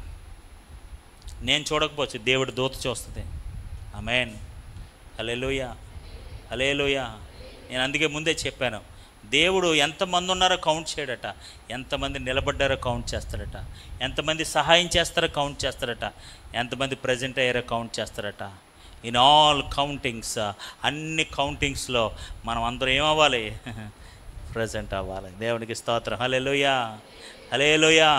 నేను చూడకపోవచ్చు, దేవుడు దూత చూస్తుంది. ఆమేన్, హల్లెలూయా, హల్లెలూయా. నేను అందుకే ముందే చెప్పాను, దేవుడు ఎంతమంది ఉన్నారో కౌంట్ చేయడట, ఎంతమంది నిలబడ్డారో కౌంట్ చేస్తాడట, ఎంతమంది సహాయం చేస్తారో కౌంట్ చేస్తాడట, ఎంతమంది ప్రజెంట్ అయ్యారో కౌంట్ చేస్తాడట. ఇన్ ఆల్ కౌంటింగ్స్, అన్ని కౌంటింగ్స్లో మనం అందరం ఏమవ్వాలి? ప్రజెంట్ అవ్వాలి. దేవునికి స్తోత్రం. హల్లెలూయా, హల్లెలూయా.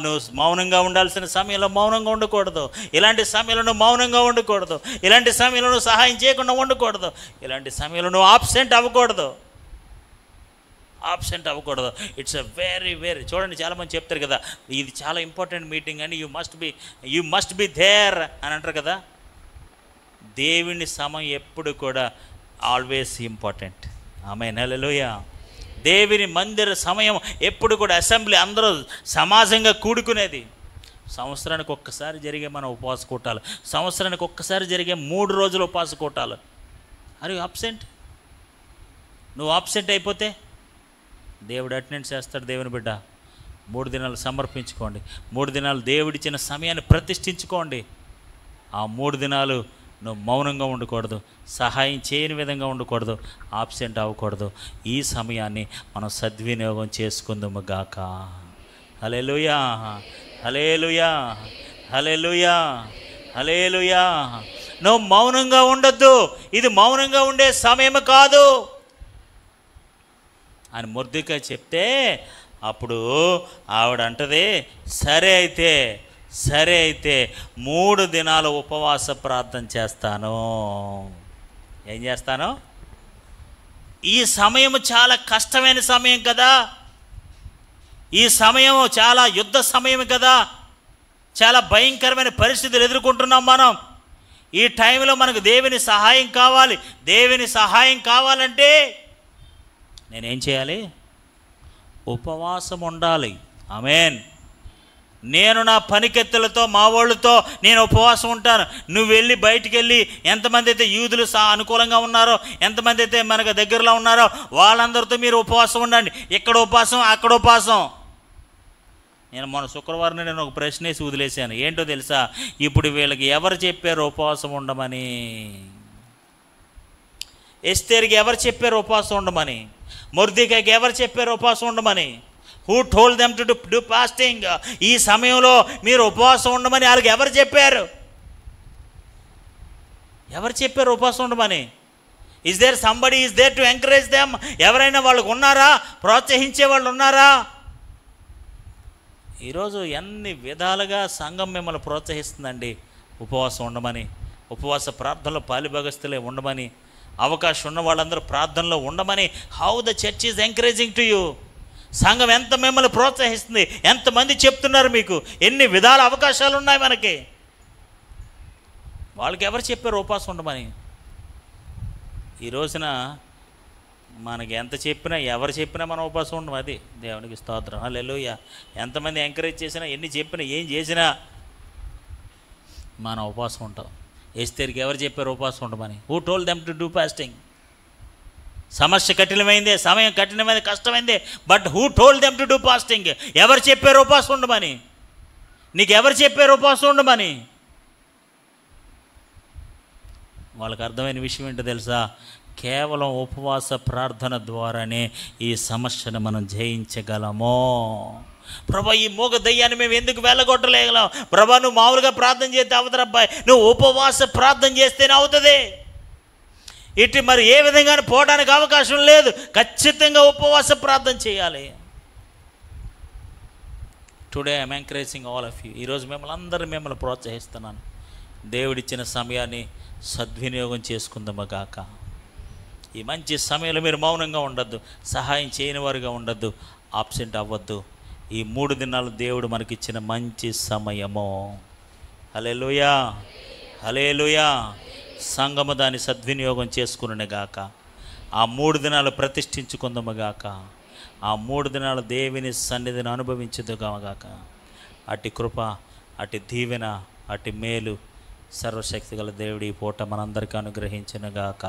నువ్వు మౌనంగా ఉండాల్సిన సమయంలో మౌనంగా ఉండకూడదు. ఇలాంటి సమయంలో నువ్వు మౌనంగా ఉండకూడదు. ఇలాంటి సమయంలో నువ్వు సహాయం చేయకుండా ఉండకూడదు. ఇలాంటి సమయంలో నువ్వు ఆబ్సెంట్ అవ్వకూడదు. ఇట్స్ అ వెరీ చూడండి, చాలామంది చెప్తారు కదా, ఇది చాలా ఇంపార్టెంట్ మీటింగ్ అని, యూ మస్ట్ బి దేర్ అని అంటారు కదా. దేవుని సమయం ఎప్పుడు కూడా ఆల్వేస్ ఇంపార్టెంట్. ఆమేన్, హల్లెలూయా. దేవుని మందిర సమయం ఎప్పుడు కూడా అసెంబ్లీ, అందరూ సమాజంగా కూడుకునేది. సంవత్సరానికి ఒక్కసారి జరిగే మన ఉపవాస కూటాలు, సంవత్సరానికి ఒక్కసారి జరిగే 3 రోజుల ఉపవాస కూటాలు. అరే అబ్సెంట్, నువ్వు ఆబ్సెంట్ అయిపోతే దేవుడు అటెండెన్స్ చేస్తాడు. దేవుని బిడ్డ, 3 దినాలు సమర్పించుకోండి. 3 దినాలు దేవుడిచ్చిన సమయాన్ని ప్రతిష్ఠించుకోండి. ఆ 3 దినాలు నువ్వు మౌనంగా ఉండకూడదు, సహాయం చేయని విధంగా ఉండకూడదు, ఆబ్సెంట్ అవ్వకూడదు. ఈ సమయాన్ని మనం సద్వినియోగం చేసుకుందాము గాక. హల్లెలూయా, హల్లెలూయా, హల్లెలూయా, హల్లెలూయా. నువ్వు మౌనంగా ఉండొద్దు. ఇది మౌనంగా ఉండే సమయం కాదు. అని మొర్దెకై చెప్తే అప్పుడు ఆవిడ అంటది, సరే అయితే 3 దినాలు ఉపవాస ప్రార్థన చేస్తాను. ఏం చేస్తాను? ఈ సమయం చాలా కష్టమైన సమయం కదా, ఈ సమయం చాలా యుద్ధ సమయం కదా, చాలా భయంకరమైన పరిస్థితులు ఎదుర్కొంటున్నాం మనం. ఈ టైంలో మనకు దేవుని సహాయం కావాలి. దేవుని సహాయం కావాలంటే నేనేం చేయాలి? ఉపవాసం ఉండాలి. ఆమేన్. నేను నా పనికెత్తులతో మా వాళ్ళతో నేను ఉపవాసం ఉంటాను. నువ్వు వెళ్ళి బయటికి వెళ్ళి ఎంతమంది అయితే యూదులు అనుకూలంగా ఉన్నారో, ఎంతమంది అయితే మనకు దగ్గరలో ఉన్నారో వాళ్ళందరితో మీరు ఉపవాసం ఉండండి. ఇక్కడ ఉపవాసం, అక్కడ ఉపవాసం. నేను మొన్న శుక్రవారం నేను ఒక ప్రశ్న వేసి వదిలేశాను. ఏంటో తెలుసా? ఇప్పుడు వీళ్ళకి ఎవరు చెప్పారు ఉపవాసం ఉండమని? ఎస్తేరుకి ఎవరు చెప్పారు ఉపవాసం ఉండమని? మొర్దెకైకి ఎవరు చెప్పారు ఉపవాసం ఉండమని? Who told them to do fasting? ఈ సమయంలో మీరు ఉపవాసం ఉండమని వాళ్ళకి ఎవరు చెప్పారు? ఎవరు చెప్పారు ఉపవాసం ఉండమని? Is there somebody is there to encourage them? ఎవరైనా వాళ్ళకు ఉన్నారా? ప్రోత్సహించే వాళ్ళు ఉన్నారా? ఈరోజు ఎన్ని విధాలుగా సంఘం మిమ్మల్ని ప్రోత్సహిస్తుందండి ఉపవాసం ఉండమని, ఉపవాస ప్రార్థనలో పాలిభాగస్తులే ఉండమని, అవకాశం ఉన్న వాళ్ళందరూ ప్రార్థనలో ఉండమని. How the church is encouraging to you. సంఘం ఎంత మిమ్మల్ని ప్రోత్సహిస్తుంది, ఎంతమంది చెప్తున్నారు మీకు, ఎన్ని విధాల అవకాశాలు ఉన్నాయి మనకి. వాళ్ళకి ఎవరు చెప్పారు ఉపవాసం ఉండమని? ఈ రోజున మనకి ఎంత చెప్పినా, ఎవరు చెప్పినా మనం ఉపవాసం ఉండము. అది దేవునికి స్తోత్రం. హల్లెలూయా. ఎంతమంది ఎంకరేజ్ చేసినా, ఎన్ని చెప్పినా, ఏం చేసినా మనం ఉపవాసం ఉంటాం. ఎస్తేరుకి ఎవరు చెప్పారు ఉపవాసం ఉండమని? Who told them to do fasting? సమస్య కఠినమైందే, సమయం కఠినమైంది, కష్టమైందే, but who told them to do fasting? ఎవరు చెప్పారు ఉపవాసం ఉండమని? నీకు ఎవరు చెప్పారు ఉపవాసం ఉండమని? వాళ్ళకి అర్థమైన విషయం ఏంటో తెలుసా? కేవలం ఉపవాస ప్రార్థన ద్వారానే ఈ సమస్యను మనం జయించగలము. ప్రభా, ఈ మూగ దయ్యాన్ని మేము ఎందుకు వెళ్ళగొట్టలేగలం? ప్రభా, నువ్వు మామూలుగా ప్రార్థన చేస్తే అవుతుంది అబ్బాయి, నువ్వు ఉపవాస ప్రార్థన చేస్తేనే అవుతుంది. ఇటు మరి ఏ విధంగా పోవడానికి అవకాశం లేదు. ఖచ్చితంగా ఉపవాస ప్రార్థన చేయాలి. Today I'm encouraging all of you. ఈరోజు మిమ్మల్ని ప్రోత్సహిస్తున్నాను. దేవుడిచ్చిన సమయాన్ని సద్వినియోగం చేసుకుందాము గాక. ఈ మంచి సమయంలో మీరు మౌనంగా ఉండొద్దు, సహాయం చేయని వారుగా ఉండొద్దు, ఆబ్సెంట్ అవ్వద్దు. ఈ 3 దినాలు దేవుడు మనకిచ్చిన మంచి సమయము. హల్లెలూయా, హల్లెలూయా. సంఘము దాన్ని సద్వినియోగం చేసుకునే గాక. ఆ 3 దినాలు ప్రతిష్ఠించుకుందాము గాక. ఆ 3 దినాలు దేవుని సన్నిధిని అనుభవించుదుగాక. అట్టి కృప, అట్టి దీవెన, అట్టి మేలు సర్వశక్తి గల దేవుడి పూట మనందరికీ అనుగ్రహించును గాక.